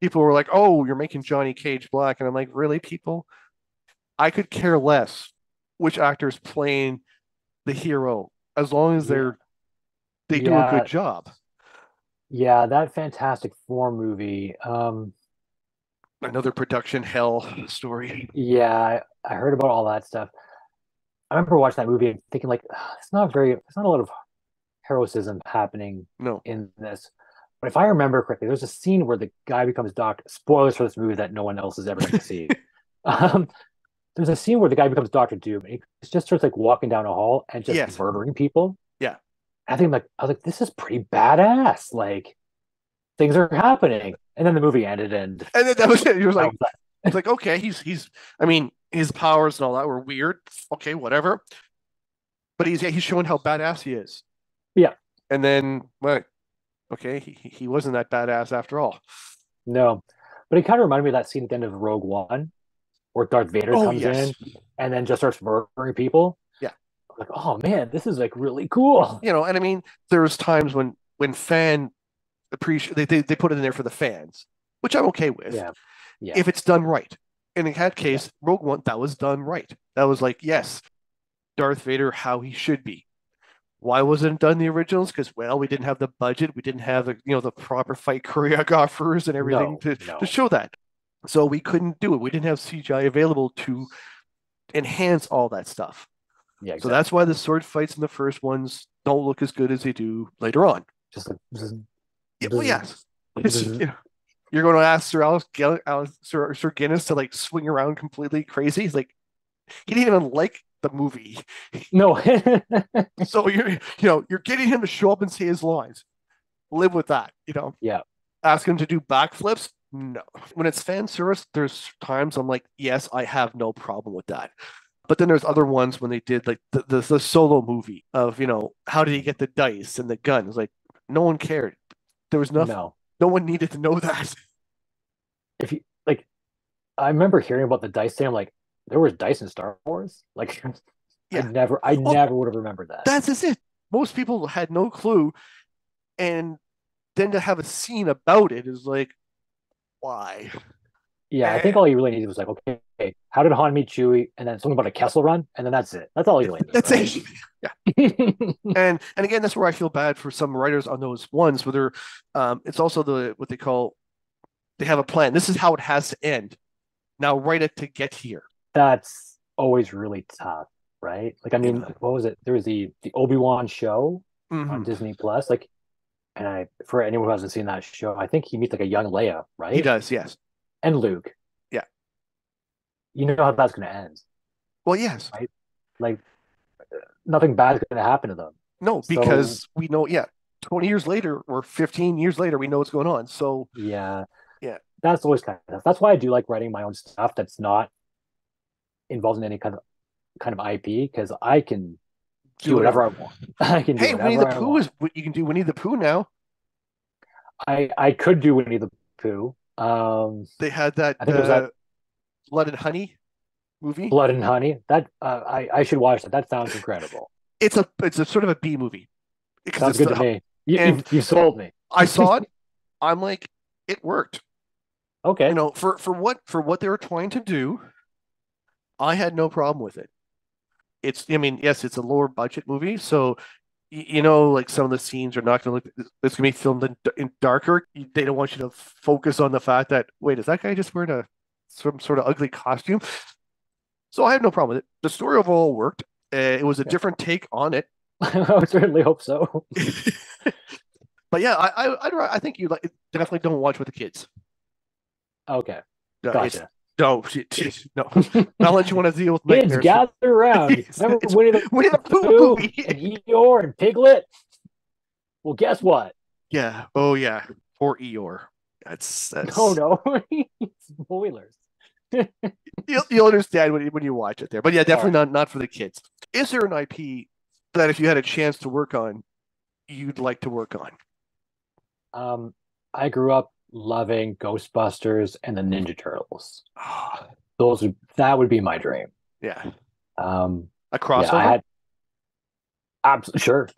people were like, "Oh, you're making Johnny Cage black," and I'm like, "Really, people? I could care less which actor's playing the hero as long as Yeah, they do a good yeah, job." yeah. That Fantastic Four movie. Another production hell story. Yeah, I heard about all that stuff. I remember watching that movie and thinking like, it's not a lot of heroism happening No. in this. But if I remember correctly, there's a scene where the guy becomes Doctor. Spoilers for this movie that no one else is ever going to see. Um, there's a scene where the guy becomes Doctor Doom, and he just starts like walking down a hall and just Yes. murdering people. Yeah. I was like, this is pretty badass. Like things are happening, and then the movie ended, and And then that was it. He was that like, was that. it's like, okay, he's. I mean, his powers and all that were weird. Okay, whatever. But he's showing how badass he is. Yeah, And then, well, okay, he wasn't that badass after all. no, but it kind of reminded me of that scene at the end of Rogue One, where Darth Vader Oh comes yes, in and then just starts murdering people. yeah. I'm like, oh man, this is like really cool. And I mean, there's times when fan appreciate they put it in there for the fans, which I'm okay with Yeah, yeah, if it's done right. And in that yeah, case, Rogue One, that was done right. That was like, yes, Darth Vader how he should be. Why wasn't it done in the originals? Because well, we didn't have the budget, we didn't have the proper fight choreographers and everything no, to no, show that. So we couldn't do it. We didn't have CGI available to enhance all that stuff. yeah, So that's exactly. why the sword fights in the first ones don't look as good as they do later on. Just like, bzz, Yeah, well, bzz, yes, it's, bzz. you're going to ask Sir Guinness to like swing around completely crazy. He's like he didn't even like the movie, No, so you're getting him to show up and say his lines. Live with that. yeah, Ask him to do backflips. No. When it's fan service, there's times I'm like, yes, I have no problem with that. But then there's other ones when they did like the solo movie of, how did he get the dice and the guns? Like no one cared. There was nothing. no. No one needed to know that. If you like, I remember hearing about the dice thing. I'm like, there was dice in Star Wars. Like, Yeah. I Well, never would have remembered that. that's just it. Most people had no clue, and then to have a scene about it is like, why? Yeah, I Eh, think all you really needed was like, okay, how did Han meet Chewie, and then something about a Kessel Run, and then that's it. That's all you really need, that's right? it. Yeah. And again, that's where I feel bad for some writers on those ones where they're it's also the what they call they have a plan. This is how it has to end. Now write it to get here. That's always really tough, right? Like, I mean, Yeah. what was it? There was the Obi-Wan show on Mm-hmm. Disney Plus, like, and I for anyone who hasn't seen that show, I think he meets like a young Leia, He right? does, yes. And Luke. Yeah. You know how that's going to end, Well, yes. right? Like, nothing bad is going to happen to them. No, So, because we know, yeah, 20 years later or 15 years later, we know what's going on. So, yeah, yeah, that's always kind of that's why I do like writing my own stuff that's not involved in any kind of IP because I can do do whatever whatever. I want. I can do Hey, Winnie whatever the I Pooh want. is what you can do Winnie the Pooh now. I could do Winnie the Pooh. They had that I think it was that Blood and Honey movie. Blood and Honey. That I should watch that. That sounds incredible. It's a sort of a B movie because Sounds it's good to me. You and you, you sold me. I saw it. I'm like, it worked. Okay. For what they were trying to do, I had no problem with it. I mean, yes, it's a lower budget movie, so like some of the scenes are not going to look. It's going to be filmed in darker. They don't want you to focus on the fact that wait, is that guy just wearing some sort of ugly costume? So I had no problem with it. The story overall worked. It was a Okay. different take on it, I would certainly hope so. but yeah, I think you like definitely don't watch with the kids. Okay. No, it's Gotcha. no, no, not unless you want to deal with Kids, nightmares. gather around. Remember It's Winnie the Winnie the Pooh Pooh movie. and Eeyore and Piglet? Well, guess what? Yeah. Oh yeah. Poor Eeyore. That's Oh that's no. Spoilers. you'll understand when you watch it there. But yeah, All definitely right. not for the kids. Is there an IP that if you had a chance to work on, you'd like to work on? Um, I grew up loving Ghostbusters and the Ninja Turtles. Oh, That would be my dream. yeah. Um, A yeah, I crossover? had absolutely sure.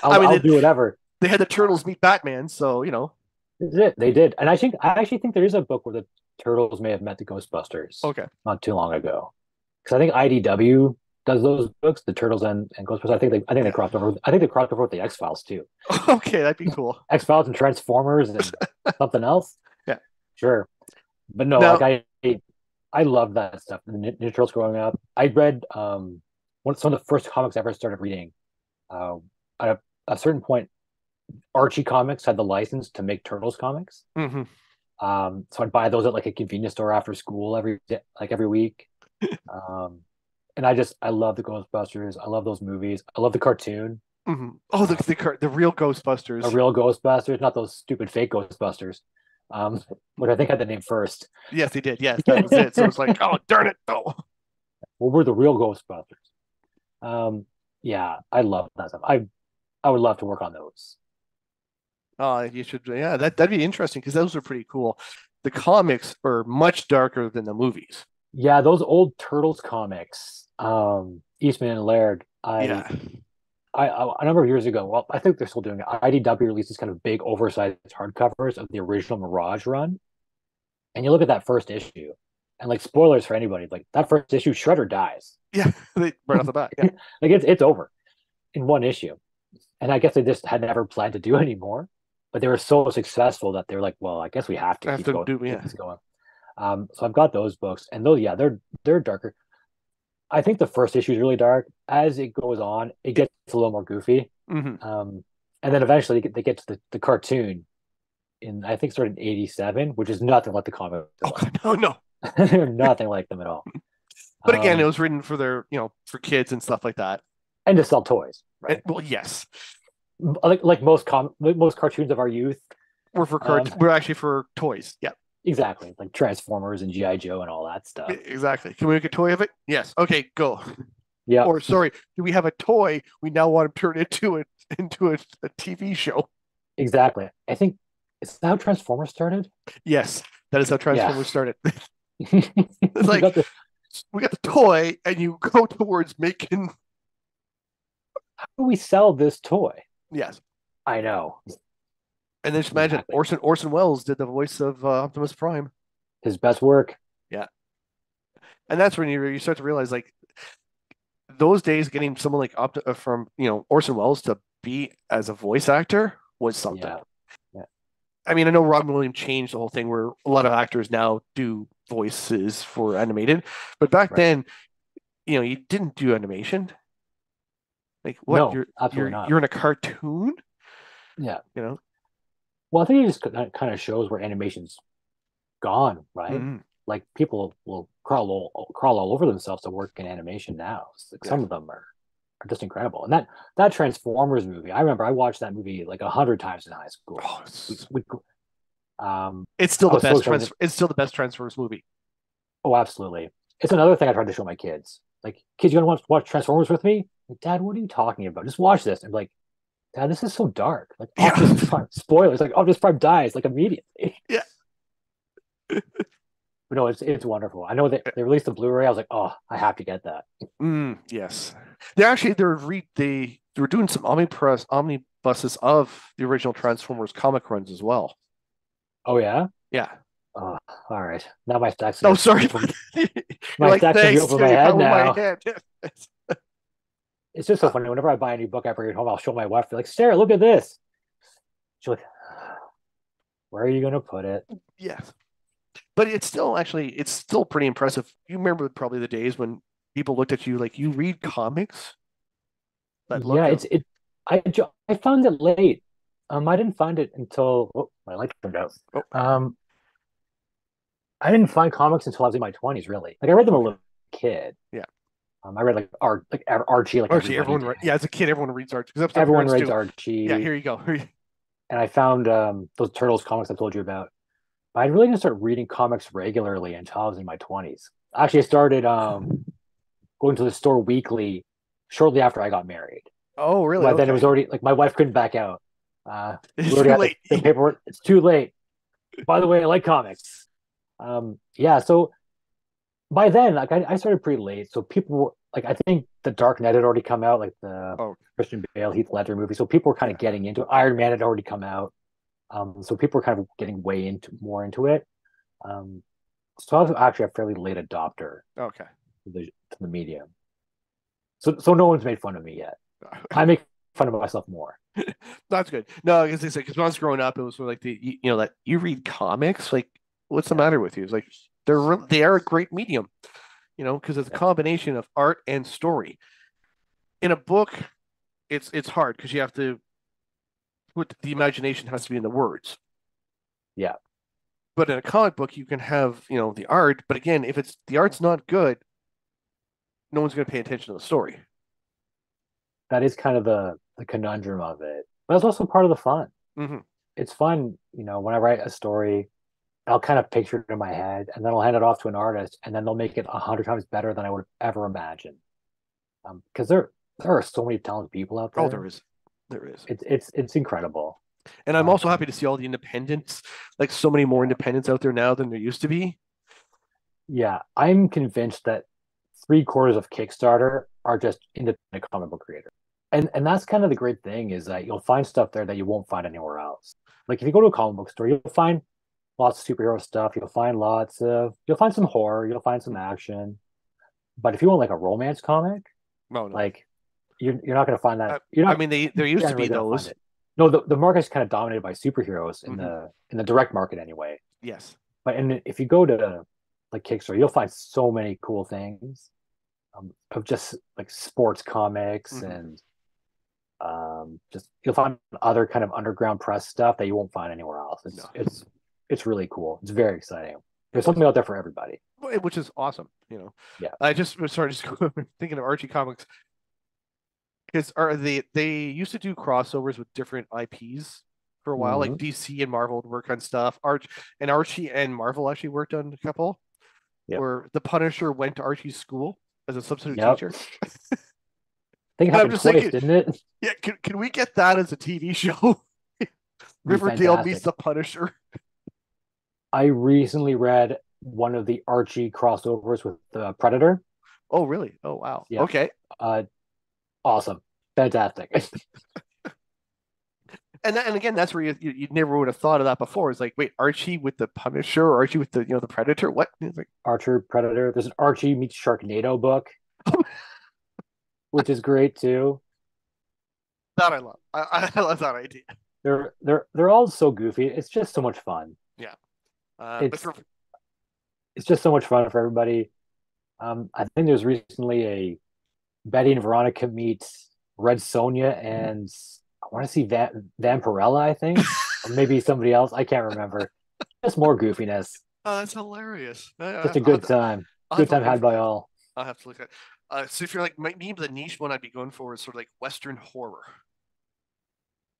I mean, I'll do whatever. they had the turtles meet Batman, so This is it. They did, and I actually think there is a book where the Turtles may have met the Ghostbusters okay. not too long ago. Because I think IDW does those books, the Turtles and Ghostbusters. I think they Yeah. crossed over. I think they crossed over with the X Files too. Okay, that'd be cool. X Files and Transformers and something else. Yeah. Sure, but no, like Now, I love that stuff. The Ninja Turtles growing up, I read some of the first comics I ever started reading. Uh, at a certain point, Archie Comics had the license to make Turtles comics. mhm. So I'd buy those at like a convenience store after school every week. Um, and I love the Ghostbusters. I love those movies. I love the cartoon. Oh, Um, the real the Ghostbusters. real Ghostbusters, not those stupid fake Ghostbusters. Which I think had the name first. Yes, they did. Yes, that was it. So it's like, oh, darn it. Oh. Well, we're the real Ghostbusters. Yeah, I love that stuff. I would love to work on those. Oh, you should. Yeah, that'd be interesting because those are pretty cool. The comics are much darker than the movies. Yeah, those old Turtles comics, Eastman and Laird. Yeah. A number of years ago, well, I think they're still doing it. IDW released these kind of big, oversized hardcovers of the original Mirage run, and you look at that first issue, and like spoilers for anybody, like that first issue, Shredder dies. Yeah. Right off the bat. Yeah. Like it's over in one issue, and I guess they just had never planned to do anymore, but they were so successful that they were like, well, I guess we have to I have keep to going, do. keep Yeah. this going. So I've got those books, and those, yeah, they're darker. I think the first issue is really dark. As it goes on, it gets a little more goofy. Hmm. Um, and then eventually they get to the cartoon in I think started in '87, which is nothing like the comics are Oh like. no, no. They're nothing like them at all. But again, it Um, was written for for kids and stuff like that. and to sell toys, right? Well, yes, Like most cartoons of our youth. we're for cards. Um, We're actually for toys. Yeah, exactly, like Transformers and GI Joe and all that stuff. exactly. Can we make a toy of it? Yes. Okay, go. Yeah, Or sorry, do we have a toy? We now want to turn it into a TV show. exactly. I think is that how Transformers started? Yes. That is how Yeah. Transformers started. It's You like got the we got the toy, and you go towards making. How do we sell this toy? Yes, I know. and then just imagine Exactly. Orson Welles did the voice of Optimus Prime. His best work. Yeah, and that's when you start to realize like those days, getting someone like from Orson Welles to be as a voice actor was something. Yeah. Yeah. I mean, I know Robin Williams changed the whole thing where a lot of actors now do voices for animated, but back Right. then, you didn't do animation. Like what? No, absolutely not. You're in a cartoon, Yeah. you know? Well, I think it just kind of shows where animation's gone, right? Mm-hmm. Like people will crawl all over themselves to work in animation now. Like Yeah. some of them are just incredible. And that Transformers movie, I remember I watched that movie like 100 times in high school. Oh, I was so excited. It's still the best Transformers movie. Oh, absolutely. It's another thing I tried to show my kids. Like, kids, you want to watch Transformers with me? Like, Dad, what are you talking about? Just watch this. And I'm like, Dad, this is so dark. Like, Optimus Yeah. Prime, spoilers. Like, Optimus Prime dies like immediately. Yeah. But no, it's wonderful. I know that they released the Blu-ray. I was like, oh, I have to get that. Yes. They were doing some omnibuses of the original Transformers comic runs as well. Oh yeah. Yeah. Oh, all right. Now my stacks Oh, are sorry. my Like, stacks are thanks. over my head now. Head. It's just so funny. Whenever I buy a new book, I bring it home. I'll show my wife. Like, Sarah, look at this. She's like, where are you gonna put it? Yes. But it's still pretty impressive. You remember probably the days when people looked at you like you read comics? That look Yeah, of I found it late. I didn't find it until my light turned out. oh, I didn't find comics until I was in my 20s, really. Like I read them a okay. little kid. Yeah. I read like Archie, like Archie, everybody did. as a kid, everyone reads Archie because that's what Everyone parents reads do. Archie. Yeah, here you go. And I found those Turtles comics I told you about. But I really didn't start reading comics regularly until I was in my 20s. Actually, I started going to the store weekly shortly after I got married. Oh, really? But Okay. then it was already like my wife couldn't back out. It's We already too had late. the paperwork. It's too late. By the way, I like comics. Yeah, so by then, like I started pretty late. So people were like, I think the Dark Knight had already come out, like the Oh, Christian Bale, Heath Ledger movie. So people were kind of yeah. getting into it. Iron Man had already come out. So people were kind of getting more into it. So I was actually a fairly late adopter Okay. to the medium. So no one's made fun of me yet. I make fun of myself more. That's good. No, because when I was growing up, it was sort of like that you read comics. Like, what's the matter with you? It's like they are a great medium, because it's a combination of art and story. In a book, it's hard because you have to put the imagination has to be in the words. Yeah. But in a comic book, you can have the art. But again, if the art's not good, no one's going to pay attention to the story. That is kind of the conundrum of it. But it's also part of the fun. Mm-hmm. It's fun, when I write a story, I'll kind of picture it in my head and then I'll hand it off to an artist and then they'll make it 100 times better than I would have ever imagined. Because there are so many talented people out there. Oh, there is. It's incredible. And I'm also happy to see all the independents, like so many more independents out there now than there used to be. Yeah, I'm convinced that 3/4 of Kickstarter are just independent comic book creators. And that's kind of the great thing is that you'll find stuff there that you won't find anywhere else. Like if you go to a comic book store, you'll find lots of superhero stuff. You'll find some horror. You'll find some action. But if you want like a romance comic, No. like you're not going to find that. You're not. I mean, there used to be those. No, the market's kind of dominated by superheroes in the direct market anyway. Yes. But if you go to like Kickstarter, you'll find so many cool things of just like sports comics and just you'll find other kind of underground press stuff that you won't find anywhere else. It's really cool. It's very exciting. There's something out there for everybody, which is awesome. Yeah. I just thinking of Archie comics because they used to do crossovers with different IPs for a while, like DC and Marvel would work on stuff. Archie and Marvel actually worked on a couple. Yep. Where the Punisher went to Archie's school as a substitute teacher. I think it happened twice, didn't it? Yeah, can we get that as a TV show? Riverdale meets the Punisher. I recently read one of the Archie crossovers with the Predator. Oh, really? Oh, wow. Yeah, Okay. uh, awesome, fantastic. And again, that's where you never would have thought of that before. It's like, wait, Archie with the Punisher, or Archie with the the Predator? What? It's like, Archer Predator. There's an Archie meets Sharknado book, which is great too. that I love. I love that idea. They're all so goofy. It's just so much fun. Yeah. But It's for it's just so much fun for everybody. I think there's recently a Betty and Veronica meet Red Sonja and I want to see Vampirella, I think, or maybe somebody else. I can't remember. Just more goofiness. oh, that's hilarious. Just a good time. I'll have Good to time look out had for by that. all. I'll have to look at. So if you're like maybe the niche one I'd be going for is sort of like Western horror.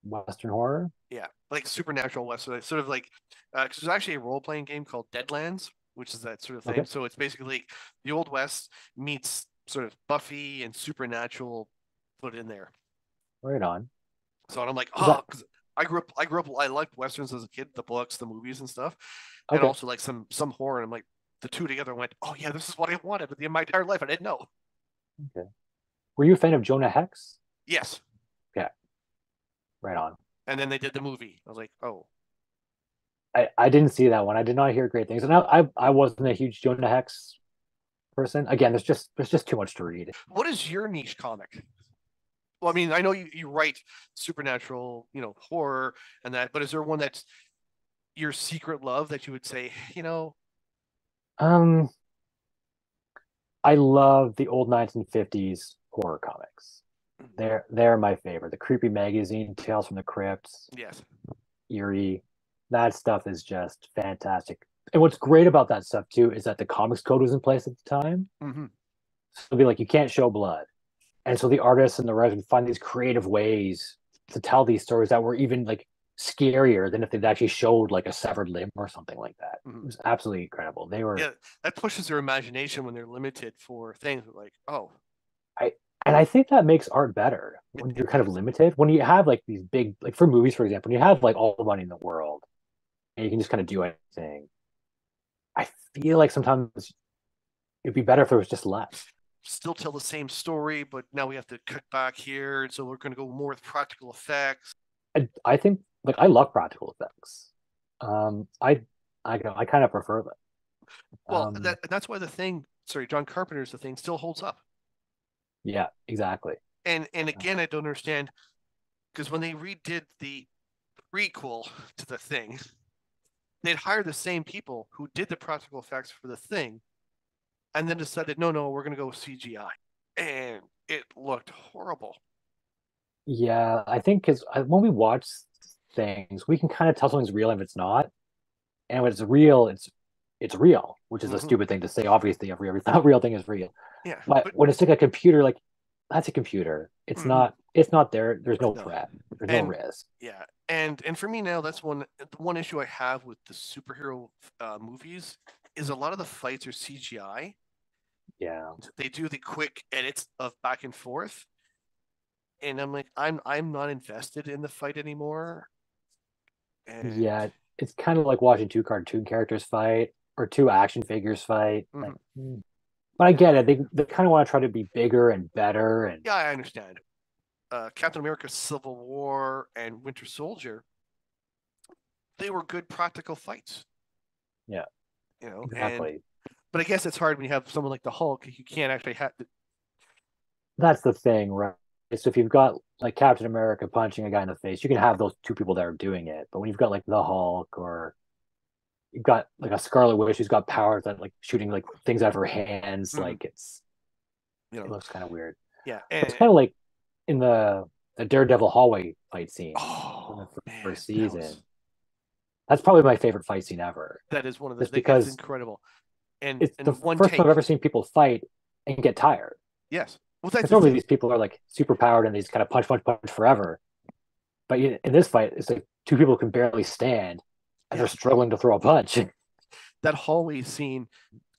Western horror. Yeah, like supernatural Western, sort of like because there's actually a role playing game called Deadlands, which is that sort of thing. Okay, So it's basically like the Old West meets sort of Buffy and supernatural put in there. right on. So I'm like, Is that oh, because I liked westerns as a kid, the books, the movies, and stuff, and okay? also like some horror. And I'm like, the two together went, oh yeah, this is what I wanted in my entire life. I didn't know. Okay. Were you a fan of Jonah Hex? Yes, Yeah, right on. and then they did the movie. I was like, oh, I didn't see that one. I did not hear great things, and I wasn't a huge Jonah Hex person. Again, there's just too much to read. what is your niche comic? Well, I mean, I know you write supernatural, horror and that, but is there one that's your secret love that you would say, Um, I love the old 1950s horror comics. They're my favorite. The creepy magazine, Tales from the Crypts, yes, Eerie. That stuff is just fantastic. And what's great about that stuff too is that the comics code was in place at the time. mm-hmm. So it'll be like you can't show blood. And so the artists and the writers would find these creative ways to tell these stories that were even like scarier than if they'd actually showed like a severed limb or something like that. Mm-hmm. It was absolutely incredible. They were Yeah, that pushes their imagination when they're limited for things like, oh, I and I think that makes art better when it you're kind of does. limited. When you have like these big like for movies, for example, when you have like all the money in the world and you can just kind of do anything. I feel like sometimes it'd be better if it was just less. Still tell the same story, but now we have to cut back here, and so we're going to go more with practical effects. I think like I love practical effects. I I kind of prefer them. Well, Um, that's why the thing, sorry, John Carpenter's the thing still holds up. yeah, exactly. And again, I don't understand because when they redid the prequel to the thing, they'd hire the same people who did the practical effects for the thing, and then decided, no, we're going to go with CGI, and it looked horrible. Yeah, I think because when we watch things, we can kind of tell something's real if it's not, and when it's real, it's real, which is a Mm-hmm. stupid thing to say. Obviously, every real thing is real. Yeah, But but when it's like a computer, like that's a computer. It's mm-hmm. not. It's not there. There's no No, prep. There's no and risk. yeah, and for me now, that's one issue I have with the superhero movies is a lot of the fights are CGI. Yeah. They do the quick edits of back and forth, and I'm like, I'm not invested in the fight anymore. And Yeah, it's kind of like watching two cartoon characters fight or two action figures fight. Like, mhm. but I get it. They kind of want to try to be bigger and better. And Yeah, I understand. Captain America: Civil War and Winter Soldier, they were good practical fights, yeah, and exactly. but I guess it's hard when you have someone like the Hulk. You can't actually have. That's the thing, right? So if you've got like Captain America punching a guy in the face, you can have those two people that are doing it. But when you've got like the Hulk or you've got like a Scarlet Witch who's got powers that like shooting like things out of her hands, Mhm, like you it know, looks kind of weird. yeah, It's and kind of like in the Daredevil hallway fight scene from the oh man, first season. That's probably my favorite fight scene ever. that is one of the Just it's because incredible, and it's the one first time I've take. ever seen people fight and get tired. Yes, well that's Because the normally thing. these people are like super powered and they just kind of punch, punch, punch forever. But in this fight, it's like two people can barely stand and they're Yeah, struggling to throw a punch. that hallway scene.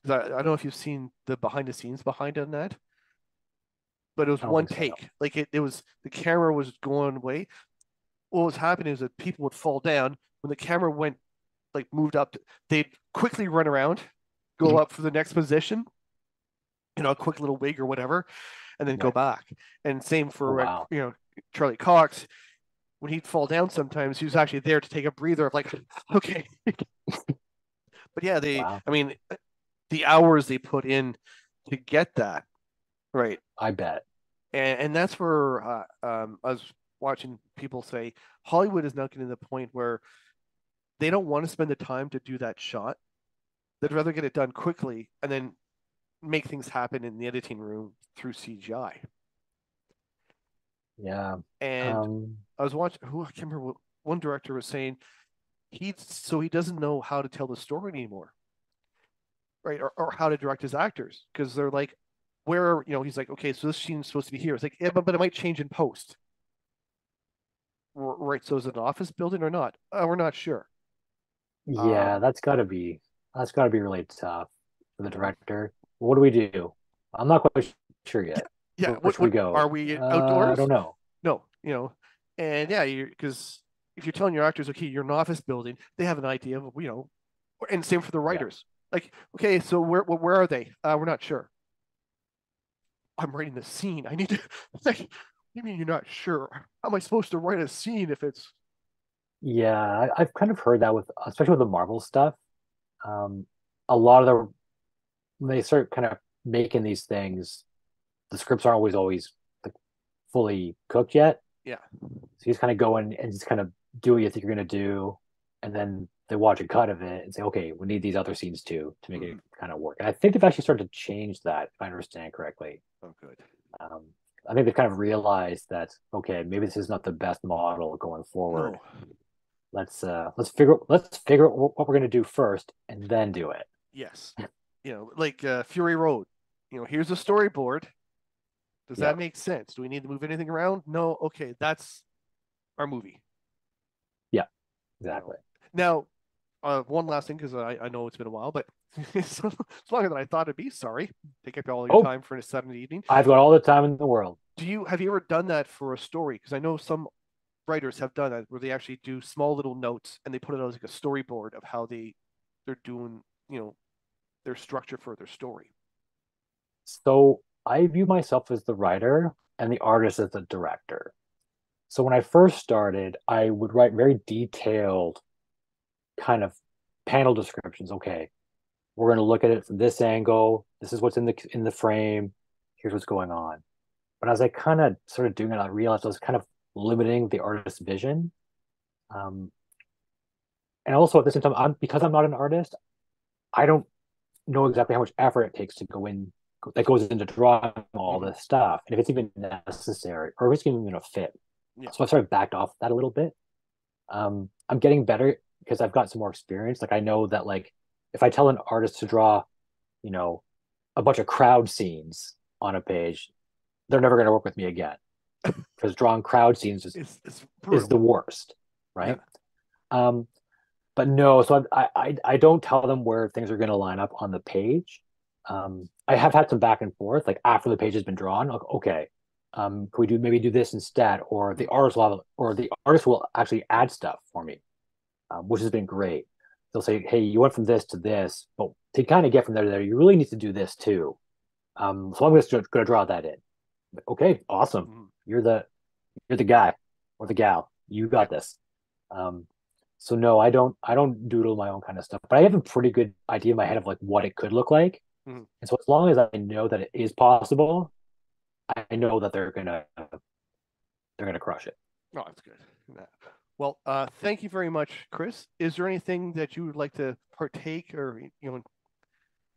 I don't know if you've seen the behind the scenes behind on that, but it was I don't one think so. No. take. Like it was the camera was going away. What was happening is that people would fall down when the camera went like moved up, they'd quickly run around, go up for the next position, a quick little wig or whatever, and then go Right. back. And same Oh for wow. Charlie Cox. When he'd fall down, sometimes he was actually there to take a breather of like, okay. But yeah, Wow. I mean, the hours they put in to get that right, I bet. and that's where I was watching people say Hollywood is now getting to the point where they don't want to spend the time to do that shot. They'd rather get it done quickly and then make things happen in the editing room through CGI. Yeah. And Um, I was watching who I can't remember what one director was saying he doesn't know how to tell the story anymore, right? Or how to direct his actors because they're like, where he's like, okay, so this scene's supposed to be here. It's like, yeah, but it might change in post, right? So is it an office building or not? We're not sure. yeah, Um, that's gotta be really tough for the director. What do we do? I'm not quite sure yeah, yet. yeah. Where should we Are go? we I outdoors? don't know. No, and yeah, you because if you're telling your actors, okay, you're an office building, they have an idea of and same for the Yeah. writers. Like, okay, so where are they? We're not sure. I'm writing the scene. I need to. Like, what do you mean you're not sure? How am I supposed to write a scene if it's Yeah, I've kind of heard that with, especially with the Marvel stuff. Um, a lot of the when they start kind of making these things, the scripts aren't always like fully cooked yet. yeah. So you just kind of go in and just kind of do what you think you're gonna do, and then they watch a cut of it and say, okay, we need these other scenes too to make it Mm-hmm. kind of work. And I think they've actually started to change that, if I understand correctly. Oh, good. Um, I think they've kind of realized that okay, maybe this is not the best model going forward. No. Let's figure out what we're gonna do first, and then do it. Yes. Like Fury Road. Here's a storyboard. Does that Yep. make sense? Do we need to move anything around? No. Okay, that's our movie. Yeah. You know. Exactly. Now, one last thing because I know it's been a while, but it's longer than I thought it'd be. Sorry, take up all your Oh, time for a Saturday evening. I've got all the time in the world. Have you ever done that for a story? Because I know some writers have done that where they actually do small little notes and they put it as like a storyboard of how they're doing their structure for their story. So I view myself as the writer and the artist as the director. So when I first started, I would write very detailed kind of panel descriptions. Okay, we're going to look at it from this angle. This is what's in the frame. Here's what's going on. But as I kind of started doing it, I realized I was kind of limiting the artist's vision. Um, and also at the same time, because I'm not an artist, I don't know exactly how much effort it takes to go in that goes into drawing all Mm-hmm. this stuff, and if it's even necessary or if it's even going to fit. Yeah. So I sort of backed off that a little bit. I'm getting better because I've got some more experience. Like I know that like if I tell an artist to draw, you know, a bunch of crowd scenes on a page, they're never going to work with me again because drawing crowd scenes It's is brutal. the worst, Yeah. right? Um, but no, so I don't tell them where things are going to line up on the page. I have had some back and forth, like after the page has been drawn. Like, okay, can we maybe do this instead, or the artist will actually add stuff for me, which has been great. They'll say, hey, you went from this to this, but to kind of get from there to there, you really need to do this too. So I'm just going to draw that in. Okay, awesome. Mm-hmm. You're the guy or the gal. You Yeah. got this. Um, so no, I don't doodle my own kind of stuff, but I have a pretty good idea in my head of like what it could look like. Mm-hmm. And so as long as I know that it is possible, I know that they're gonna crush it. Oh, that's good. Yeah. Well, thank you very much, Chris. Is there anything that you would like to partake or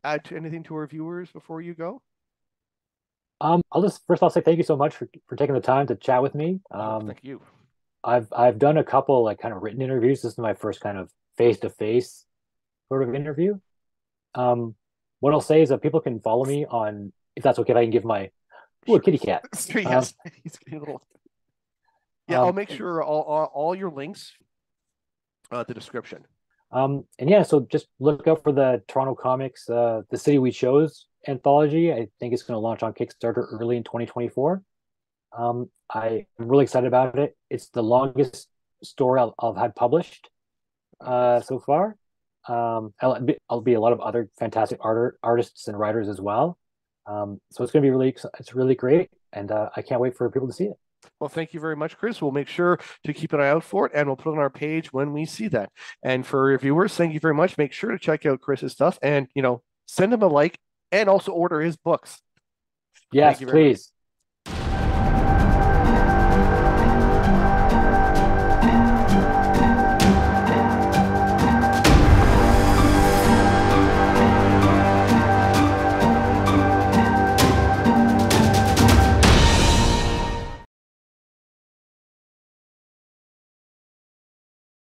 add to anything to our viewers before you go? I'll say thank you so much for taking the time to chat with me. Oh, thank you. I've done a couple like kind of written interviews. This is my first kind of face to face sort of interview. Um, what I'll say is that people can follow me on, if that's okay, if I can give my a Sure. kitty cat. Um, Yes, he's getting a little. Yeah, I'll um, make sure all your links, the description. and yeah, so just look out for the Toronto Comics, the City We Chose anthology. I think it's going to launch on Kickstarter early in 2024. I'm really excited about it. It's the longest story I've had published Oh, nice. so far. I'll be a lot of other fantastic artists and writers as well. So it's going to be it's really great, and I can't wait for people to see it. Well, thank you very much, Chris. We'll make sure to keep an eye out for it, and we'll put it on our page when we see that. And for your viewers, thank you very much. Make sure to check out Chris's stuff, and send him a like, and also order his books. Thank Yes, you very much. please.